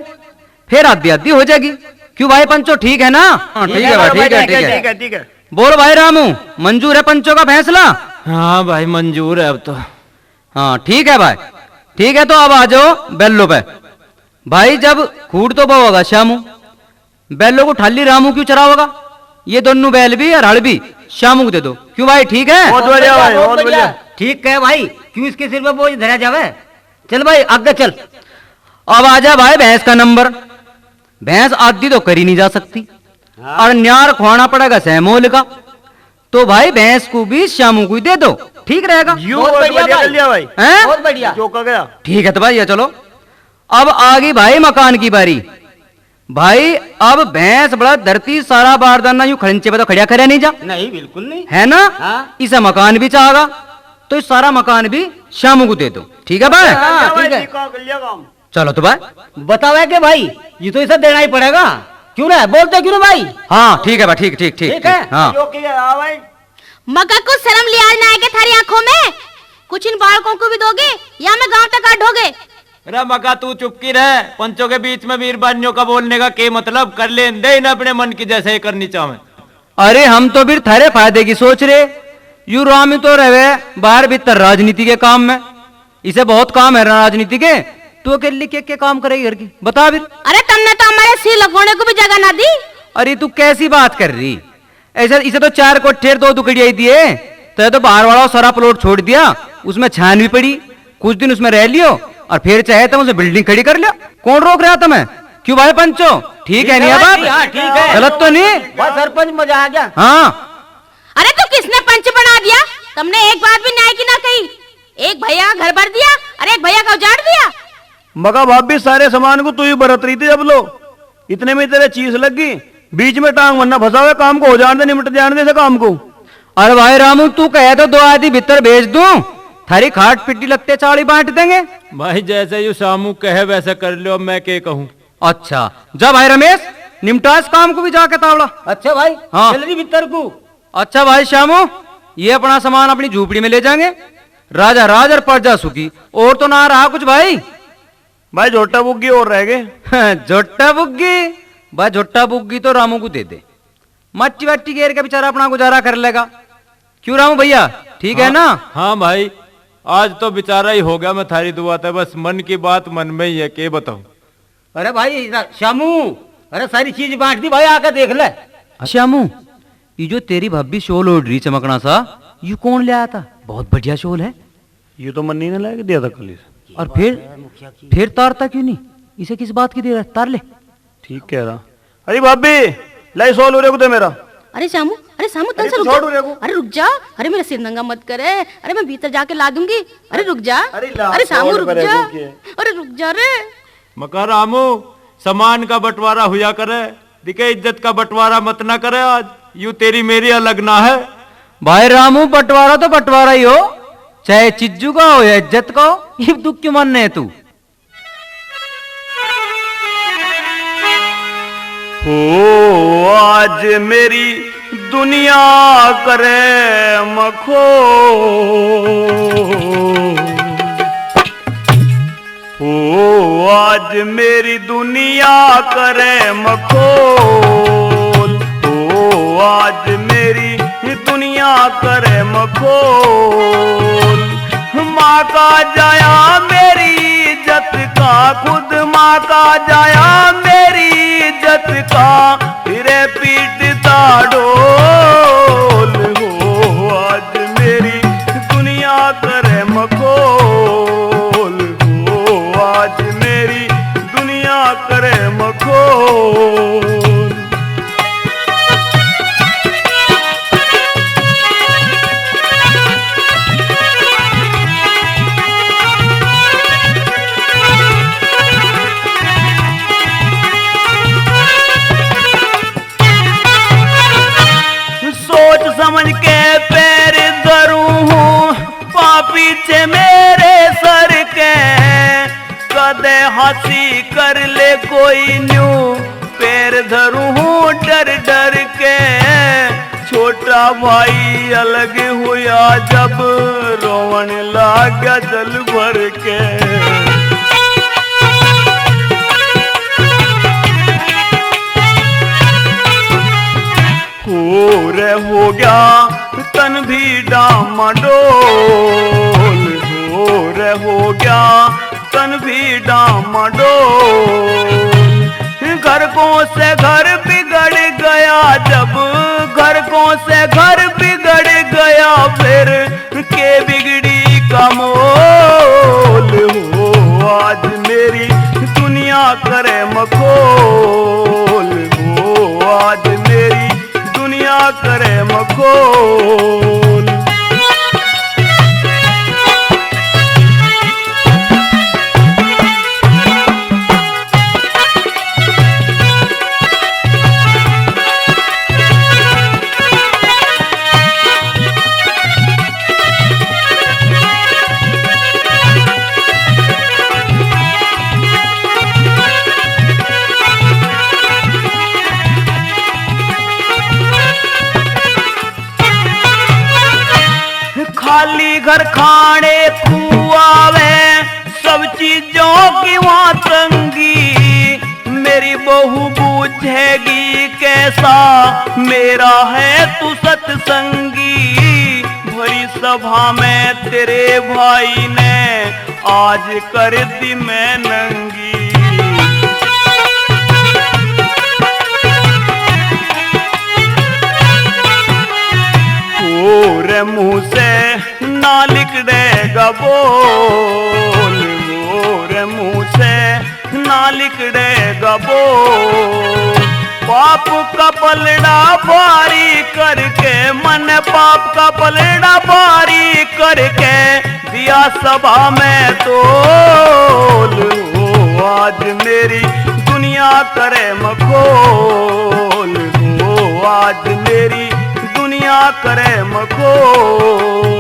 फिर आधी आधी हो जाएगी। क्यों भाई पंचो, ठीक है ना? हाँ, ठीक है भाई, ठीक है, ठीक है। ठीक है। बोल भाई रामू, मंजूर है पंचों का फैसला? हाँ भाई मंजूर है अब तो। हाँ ठीक है भाई, ठीक है, तो अब आ जाओ बैलो पे। भाई जब खूट तो बहु होगा श्यामू, बैलो को ठाली रामू क्यों चराओगा, ये दोनों बैल भी और हड़ भी श्यामू को दे दो। क्यों भाई, ठीक है? बहुत बढ़िया भाई, बहुत बढ़िया। ठीक है भाई, क्यों इसके सिर पे बोझ धरा जावे। चल भाई आगे चल। अब आजा भाई भैंस का नंबर। भैंस आदि तो करी नहीं जा सकती, और न्यार खुआना पड़ेगा सहमोल का, तो भाई भैंस को भी श्यामू को ही दे दो, ठीक रहेगा? बहुत बढ़िया कर लिया भाई, हैं? बहुत बढ़िया। जो कह गया। ठीक है तो भाई ये चलो। अब आ गई भाई मकान की बारी। भाई अब भैंस बड़ा धरती सारा बारदाना यूं खड़ंचे पे तो खड़िया करे नहीं जा, नहीं बिल्कुल नहीं है ना? हाँ। इसे मकान भी चाहेगा, तो इस सारा मकान भी श्यामू को दे दो, ठीक है भाई? हाँ, भाई, ठीक है। ठीक कर लिया काम। चलो तो भाई। बतावे के भाई, ये तो इसे देना ही पड़ेगा। क्यों ना बोलते, क्यों ना भाई? हाँ ठीक है भाई, ठीक ठीक ठीक ठीक है। हाँ जो किया हाँ भाई। मगर कुछ शर्म लिहाज ना आएगा थारी आंखों में, कुछ इन बालकों को भी दोगे या मैं गांव तक काटोगे? अरे मका तू चुपकी रहे, पंचों के बीच में वीरबानियों का बोलने का के मतलब, कर ले दे ना अपने मन की जैसे ही करनी चाहे। अरे हम तो फिर थारे फायदे की सोच रहे, यू रामी तो रहे बाहर भीतर राजनीति के काम में, इसे बहुत काम है राजनीति के, तू अकेले के काम करेगी घर की, बता फिर। अरे तुमने तो हमारे सिर लगवाने को भी जगह ना दी। अरे तू कैसी बात कर रही, ऐसे इसे तो 4 कोठे 2 दुकड़िया दिए, तो बाहर वाला सारा प्लॉट छोड़ दिया, उसमें छान भी पड़ी, कुछ दिन उसमें रह लियो, और फिर चाहे तो उसे बिल्डिंग खड़ी कर लिया, कौन रोक रहा तुम्हें? क्यों भाई पंचो, ठीक है नहीं हाँ, बात? ठीक है। गलत तो नहीं? बस सरपंच मजा आ गया। हाँ अरे तो किसने पंच बना दिया? तुमने एक बात भी न्याय की ना कही, एक भैया का घर भर दिया और एक भैया का उजाड़ दिया। मगा भाभी सारे सामान को तू ही बरत रही थी, जब लो इतने में तेरे चीज लग गई, बीच में टांग वरना फंसा हुआ, काम को हो जाने दे, निमट जाने दे से काम को। अरे भाई रामू, तू कहे तो 2 आदमी भीतर भेज दूं, थारी खाट पिट्टी लगते चाली बांट देंगे। भाई जैसे यू शामू कहे वैसे कर लो, अब मैं क्या कहूँ। अच्छा जा भाई रमेश, निमटा इस काम को भी जाके तावड़ा। अच्छा भाई हाँ। चल रही भीतर को। अच्छा भाई श्यामू, ये अपना सामान अपनी झूपड़ी में ले जाएंगे। राजा राज और प्रजा सुखी, और तो ना रहा कुछ भाई। भाई झोटा बुग्गी और रह गए। झोटा बुग्गी, भाई झोटा बुग्गी तो रामू को दे दे, मट्टी वट्टी घेर के बेचारा अपना गुजारा कर लेगा। क्यों रामू भैया, ठीक है ना? हाँ भाई, आज तो बेचारा ही हो गया। मैं थारी दुआ था, बस मन की बात मन में ही है, के बताऊं। अरे भाई श्यामू, अरे सारी चीज बांट दी भाई, आकर देख ले। श्यामू, ये जो तेरी भाभी शोल ओढ़ रही चमकना सा, ये कौन ले आया था? बहुत बढ़िया शोल है। ये तो मन्नी ने ला के दिया था कल से। और फिर तारता क्यों नहीं? इसे किस बात की दे रहा है? तार ले। ठीक कह रहा। अरे भाभी लाई सॉल हो रे को दे मेरा। अरे श्यामू तन से तू रुक छोड़ जा। मेरे को। अरे रुक जा, अरे मेरा सिर नंगा मत करे। अरे मैं भीतर जाके ला दूंगी। अरे रुक जा। अरे ला, अरे श्यामू छोड़ रुक परे जा। रुक के। अरे रुक जा रे। मका रामू, सामान का बंटवारा हुआ करे, दिखे इज्जत का बंटवारा मत ना करे। आज यू तेरी मेरी अलग ना है। भाई रामू, बंटवारा तो बंटवारा ही हो, चाहे चिज्जू का हो या इज्जत का हो। ये दुख क्यों मानने है तू? हो आज मेरी दुनिया करे मखो, हो आज मेरी दुनिया करे मखोल, हो आज मेरी दुनिया करे मखोल। माँ का जाया मेरी इज्जत का, खुद माँ का जाया मेरी इज्जत का, फिरे पीटता ढोल। हो आज मेरी दुनिया करे मखोल, हो आज मेरी दुनिया करे मखोल। सोच समझ के पैर धरूं हूँ, पीछे मेरे सर के, कदे हंसी कर ले कोई न्यू, पैर धरूं हूँ डर डर के। छोटा भाई अलग हुआ जब, रोवन लागा जल भर के। हो गया तन भी डामाडोल, हो गया तन भी डामाडोल। घर को से घर बिगड़ गया जब, घर को से घर बिगड़ गया फिर, के बिगड़ी का मोल। हो आज मेरी दुनिया करे मखोल, हो आज मेरी दुनिया करे मखोल। खाली घर खाने खुआवे, सब चीजों की वहाँ तंगी, मेरी बहू बूझेगी कैसा मेरा है तू सत्संगी। भरी सभा में तेरे भाई ने आज कर दी मैं नंगी। रे मुंह से ना लिखड़ेगा बोल, रे मुंह से ना लिखड़ेगा बोल। पाप का पलड़ा भारी करके, मन पाप का पलड़ा भारी करके, दिया सभा में तोल। हो आज मेरी दुनिया करे मखोल, हो आज मेरी दुनिया करे मखोल।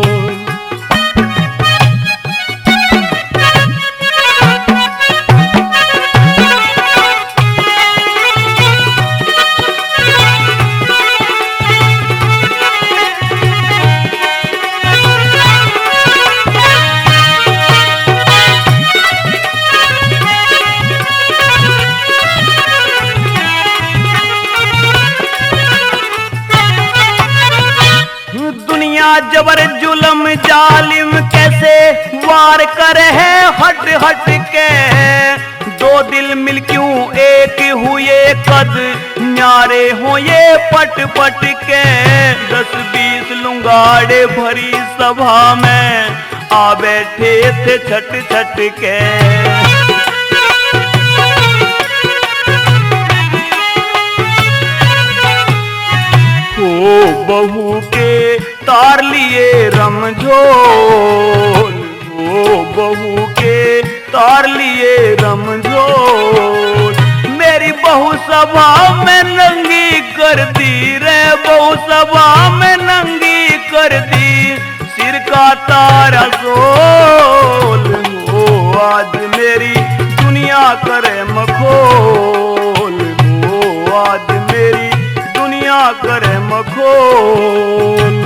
जबर जुल्म जालिम कैसे वार करे है हट हट के। दो दिल मिल क्यों एक हुए कद न्यारे हो ये पट पट के। 10-20 लुंगाड़े भरी सभा में आ बैठे थे छट छट के। ओ बहू के तार लिए रमझोल, ओ बहू के तार लिए रमझोल। मेरी बहू सभा में नंगी कर दी रे, बहू सभा में नंगी कर दी सिर का तारा सोल। हो आज मेरी दुनिया करे मखोल, हो आज मेरी दुनिया करे मखोल।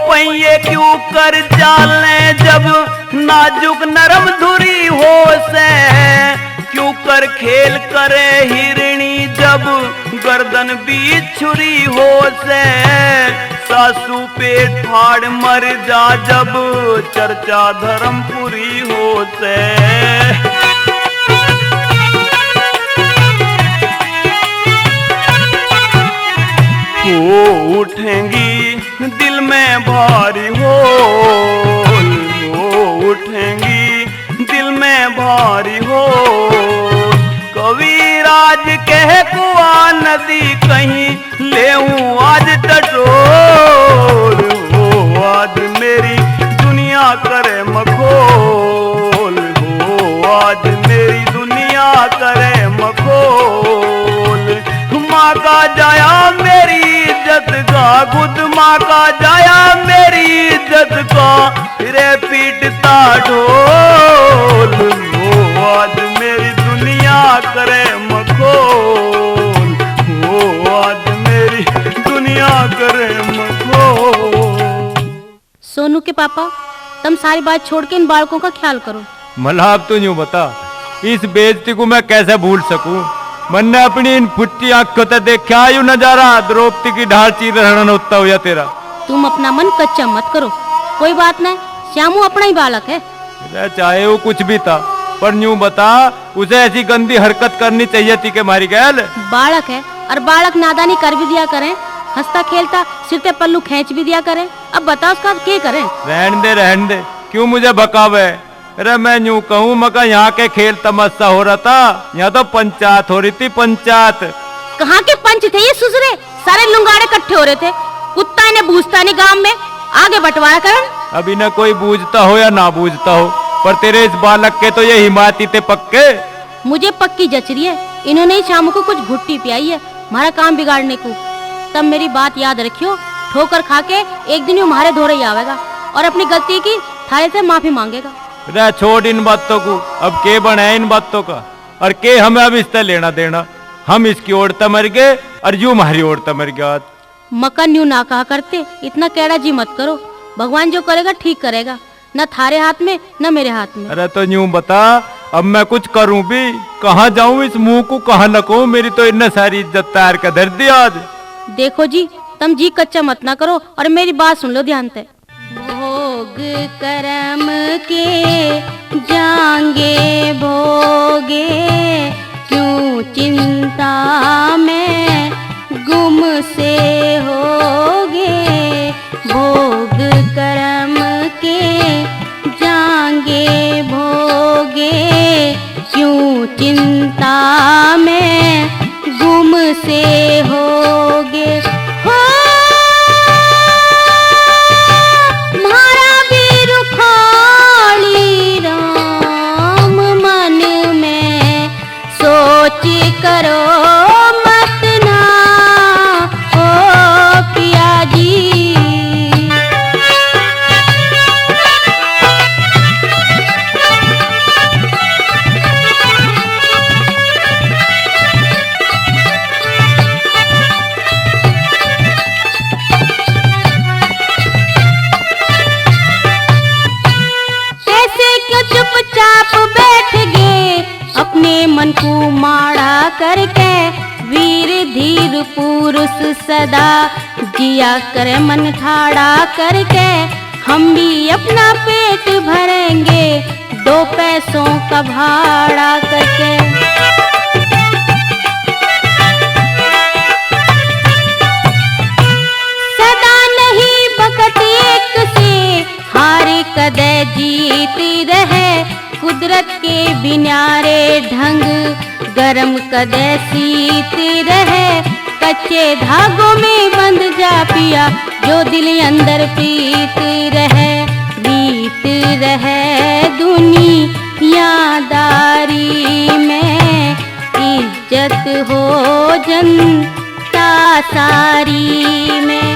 पहिए क्यों कर चाले जब नाजुक नरम धुरी हो से। क्यों कर खेल करे हिरणी जब गर्दन बीच छुरी हो से। सासू पेट फाड़ मर जा जब चर्चा धर्मपुरी हो से। हो उठेंगी दिल में भारी होल, हो उठेंगी दिल में भारी हो। कविराज कह कुआ नदी कहीं लेऊं आज टटोल। हो आज मेरी दुनिया करे मखोल, हो आज मेरी दुनिया करे मखोल। माँ का जाया मेरी इज्जत का खुद, माँ का जाया मेरी इज्जत का फिरे पीटता ढोल। वो आज मेरी दुनिया करे मखोल, वो आज मेरी दुनिया करे मखोल। सोनू के पापा, तुम सारी बात छोड़ के इन बालकों का ख्याल करो। मला अब तो यूं बता, इस बेइज्जती को मैं कैसे भूल सकूं। मैंने अपनी इन फुट्टी आंखों से देखा यू नजारा, द्रौपदी की ढाल चीर रहना होता हुआ तेरा। तुम अपना मन कच्चा मत करो, कोई बात नहीं, श्यामू अपना ही बालक है। चाहे वो कुछ भी था, पर यूं बता उसे ऐसी गंदी हरकत करनी चाहिए थी कि मारी गैल। बालक है और बालक नादानी कर भी दिया करें, हंसता खेलता सिर पे पल्लू खींच भी दिया करें। अब बता उसका क्या करें। रहने दे, क्यों मुझे बकावे। अरे मैं यूं कहूँ मगर यहाँ के खेल तमाशा हो रहा था, यहाँ तो पंचायत हो रही थी, पंचायत। कहाँ के पंच थे ये सुसरे, सारे लुंगाड़े इकट्ठे हो रहे थे। कुत्ता इन्हें बूझता नहीं गांव में, आगे बंटवारा करन। अब इन्हें कोई बूझता हो या ना बूझता हो, पर तेरे इस बालक के तो ये हिमायती थे पक्के। मुझे पक्की जच रही है, इन्होंने ही शाम को कुछ घुट्टी पियाई है हमारा काम बिगाड़ने को। तब मेरी बात याद रखियो, ठोकर खा के एक दिन हमारे धोरे ही आवेगा और अपनी गलती की थारे से माफी मांगेगा। छोड़ इन बातों को, अब के बने इन बातों का, और के हमें अब इससे लेना देना। हम इसकी ओर मर गए और यूं हमारी ओर मर गया। मकन यूं ना कहा करते, इतना कैड़ा जी मत करो। भगवान जो करेगा ठीक करेगा, न थारे हाथ में न मेरे हाथ में। अरे तो यूं बता, अब मैं कुछ करूं भी, कहाँ जाऊं, इस मुंह को कहाँ नकूं। मेरी तो इतने सारी इज्जत तार का धर दी आज। देखो जी, तुम जी कच्चा मत ना करो और मेरी बात सुन लो ध्यान से। भोग करम के जांगे भोगे, क्यों चिंता में गुम से होगे। भोग करम के जांगे भोगे, क्यों चिंता में गुम से होगे। हो करो मत ना ओ पिया जी। पुरुष सदा जिया करे मन ठाड़ा करके, हम भी अपना पेट भरेंगे 2 पैसों का भाड़ा करके। सदा नहीं बकत एक से हारे कदे जीती रहे, कुदरत के बिनारे ढंग गरम कदे सीती रहे, कच्चे धागों में बंध जा पिया जो दिल अंदर पीती रहे, बीत रहे दुनियादारी में इज्जत हो जनता सारी में।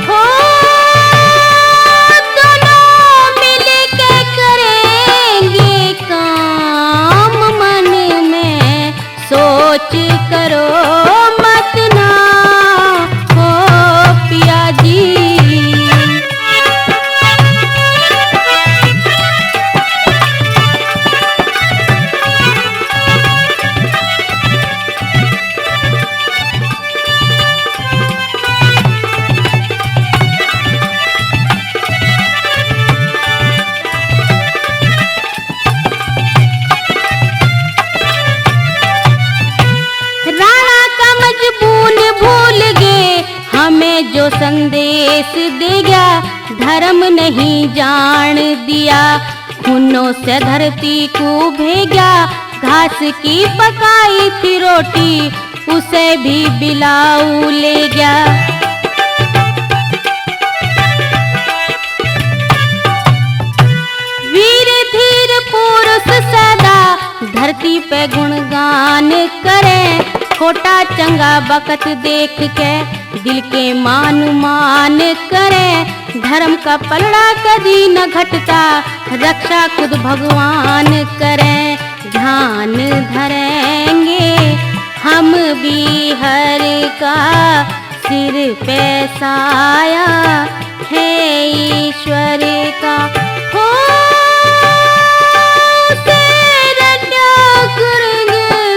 हो दोनों मिल के करेंगे काम, मन में सोच करो मत ना हो पिया जी। राणा का मजबून भूल गए हमें जो संदेश देगा, धर्म नहीं जान दिया खूनों से धरती को भेगा, घास की पकाई थी रोटी उसे भी बिलाऊ ले गया। वीर धीर पुरुष सदा धरती पे गुणगान करे, खोटा चंगा बकत देख के दिल के मान करे, धर्म का पलड़ा कभी न घटता रक्षा खुद भगवान करे। ध्यान धरेंगे हम भी हर का सिर पे साया है ईश्वर का। हो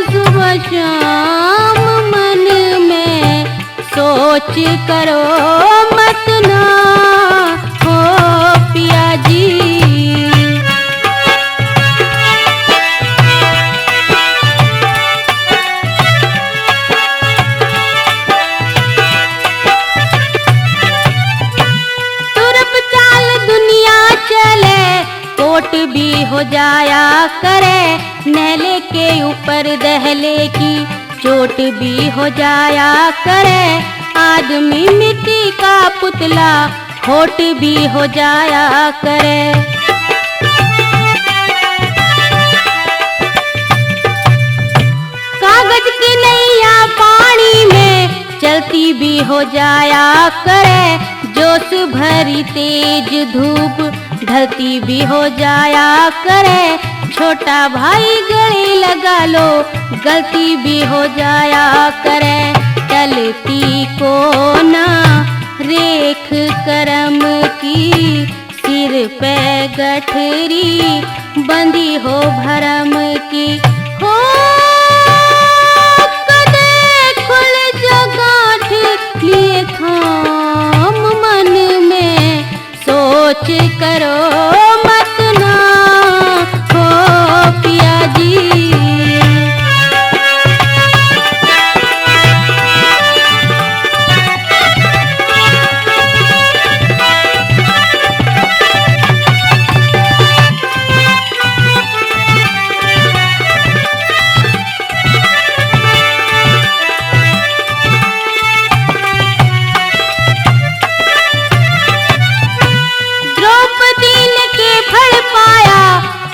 सुबह शाम मन में सोच करो मत ना हो पिया जी। तुरप चाल दुनिया चले कोट भी हो जाया करे, नेले के ऊपर दहले की चोट भी हो जाया करे, आदमी मिट्टी का पुतला खोट भी हो जाया करे। कागज की नैया पानी में चलती भी हो जाया करे, जोश भरी तेज धूप ढलती भी हो जाया करे, छोटा भाई गले लगा लो गलती भी हो जाया करे, टलती को ना रेख करम की सिर पे गठरी बंदी हो भरम की। हो कदे खुल जो गांठ लिए थाम मन में सोच करो मत ना हो पिया जी।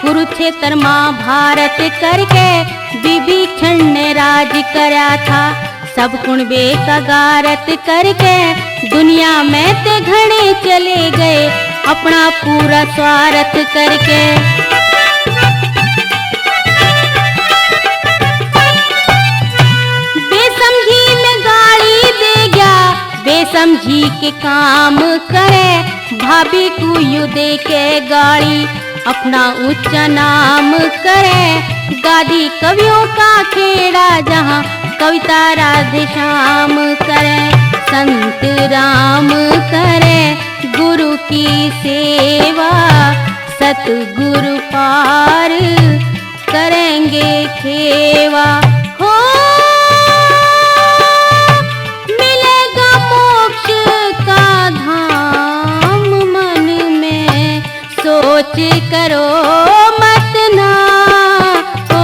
कुरुक्षेत्र महाभारत करके विभीषण ने राज करा था, सब कुणबे का गारत करके दुनिया में ते घने चले गए अपना पूरा स्वार्थ करके। बेसमझी में गाली दे गया बेसमझी के काम करे, भाभी को यू दे के गाड़ी अपना ऊंचा नाम करे, गादी कवियों का खेड़ा जहाँ कविता राधे श्याम करे। भगत राम करे गुरु की सेवा, सतगुरु पार करेंगे खेवा। हो मिलेगा मोक्ष का धाम मन में, सोच करो मत ना ओ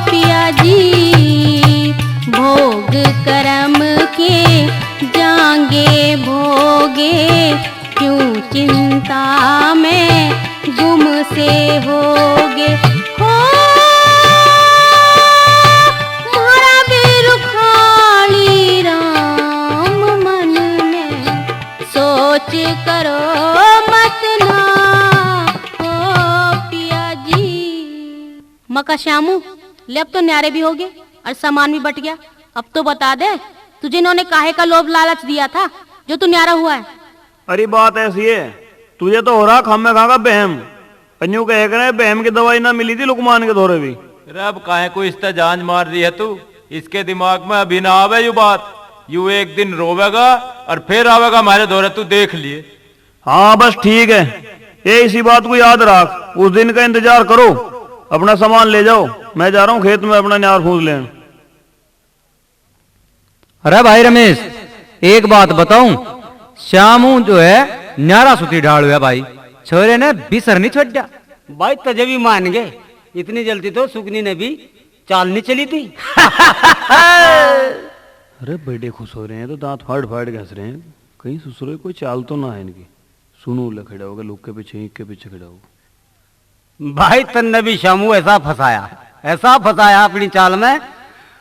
पिया जी, भोग कर्म के जाएंगे भोगे, क्यों चिंता में गुम से होगे। हो मारा भी रुखाली राम मन में, सोच करो मत ना ओ पिया जी। मका श्यामू ले, अब तो न्यारे भी हो गए और सामान भी बट गया। अब तो बता दे तुझे इन्होंने काहे का लोभ लालच दिया था जो तू न्यारा हुआ है। अरे बात ऐसी है, तुझे तो हो रहा खामे खा का बहम। अन्यू कह करे बहम की दवाई ना मिली थी लुकमान के दौरे भी। रब काहे को इस तरह जान मार रही है तू? इसके दिमाग में अभी ना आवे यू बात। यू एक दिन रोवेगा और फिर आवेगा हमारे दौरे, तू देख लिए। हाँ बस ठीक है, ये इसी बात को याद रख, उस दिन का इंतजार करो। अपना सामान ले जाओ, मैं जा रहा हूँ खेत में अपना न्यार फूस लेने। अरे भाई रमेश, एक बात बताऊं, श्यामू जो है न्यारा सुती ढाल हुआ भाई, छोरे ने बिसर नहीं छोड़ दिया। भाई तजे भी मान गए, इतनी जल्दी तो सुगनी ने भी चाल नहीं चली थी। अरे बड़े खुश हो रहे हैं तो दांत फाड़ फाड़ घस रहे हैं, कहीं ससुरे कोई चाल तो ना है इनकी। सुनो ले खड़ा होगा, लोग के पीछे एक के पीछे खड़ा होगा। भाई तन्ने भी शामू ऐसा फंसाया अपनी चाल में,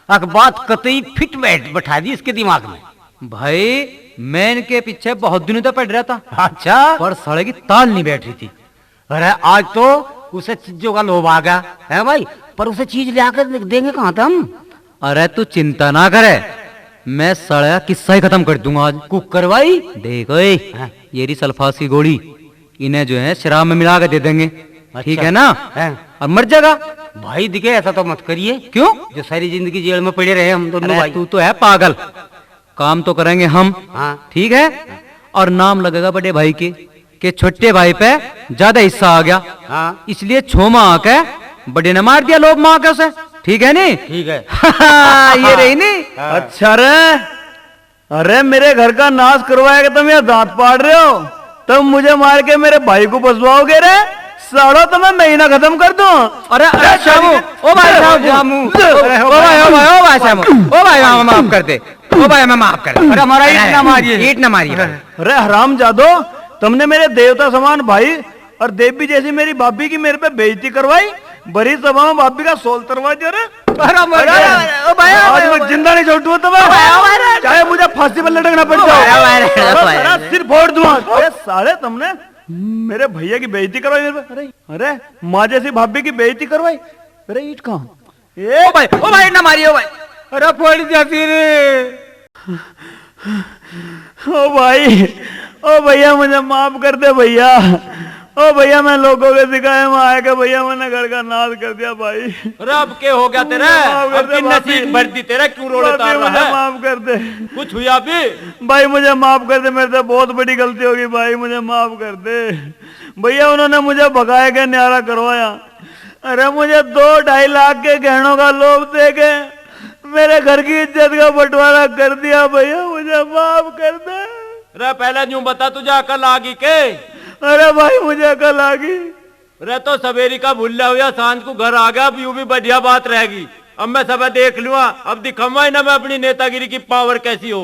बात कतई फिट बैठा दी इसके दिमाग में। भाई मैं इनके पीछे बहुत दिनों तक पड़ रहा था, अच्छा, पर साले की ताल नहीं बैठ रही थी। अरे आज तो उसे चीजों का लोभ आ गया है भाई, पर उसे चीज ले आकर देंगे कहाँ था हम। अरे तू चिंता ना करे, मैं साले का किस्सा ही खत्म कर दूंगा आज। कुकर भाई देखो ये रही सल्फास की गोली, इन्हें जो है शराब में मिला के दे देंगे, ठीक है ना? और मर जाएगा। भाई दिखे ऐसा तो मत करिए। क्यों? जो सारी जिंदगी जेल में पड़े रहे हम दोनों भाई। तू तो है पागल, काम तो करेंगे हम, हाँ। ठीक है? और नाम लगेगा बड़े भाई के छोटे भाई पे ज्यादा हिस्सा आ गया, हाँ। इसलिए छोमा आके बड़े ने मार दिया लोभ मार के उसे, ठीक है नी? ठीक है। ये रही नी। अच्छा रे, अरे मेरे घर का नाश करवाएगा तुम यहाँ दांत पाड़ रहे हो, तुम मुझे मार के मेरे भाई को फंसवाओगे रे? साड़ो तो मैं महीना खत्म कर दूं। अरे श्यामू, ओ भाई श्यामू, ओ भाई श्यामू, ओ भाई माफ कर दे, ओ भाई मैं माफ कर दे। अरे हमारा ईट ना मारिए। अरे हराम जादो, तुमने मेरे देवता समान भाई और देवी जैसी मेरी भाभी की मेरे पे बेइज्जती करवाई, बड़ी सभा में भाभी का सोल तरवा दिया रे। आज मैं जिंदा नहीं छोड़ूंगा तुम्हें, चाहे मुझे फांसी पर लटकना पड़ जाए, सिर फोड़ दूंगा। अरे साले तुमने मेरे भैया की बेइज्जती करवाई मेरे पे। अरे माँ जैसी भाभी की बेइज्जती करवाई। अरे ईट कहाँ? ओ भाई ना मारियो भाई। अरे फोड़ जाती रे। ओ भाई, ओ भैया मुझे माफ कर दे भैया। ओ भैया मैं लोगों के सिखाए में आया के भैया मैंने घर का नाश कर दिया भाई। रब के हो गया तेरा, अब की नसीब भर दी तेरा, क्यों रोड़े तार रहा है? माफ कर दे। कुछ हुआ भी? भाई मुझे माफ कर दे, मेरे से बहुत बड़ी गलती होगी भाई, मुझे माफ कर दे भैया। उन्होंने मुझे भगाए के न्यारा करवाया। अरे मुझे 2-2.5 लाख के गहनों का लोभ दे के मेरे घर की इज्जत का बंटवारा कर दिया भैया, मुझे माफ कर दे। अरे पहले यूं बता तुझे अकल आ गई के? अरे भाई मुझे अकल आ गई। अरे तो सवेरी का भूला हुआ, सांझ को घर आ गया, अब यूं भी बढ़िया बात रहेगी। अब मैं सब देख लूंगा, अब दिखाऊंगा ना मैं अपनी नेतागिरी की पावर कैसी हो।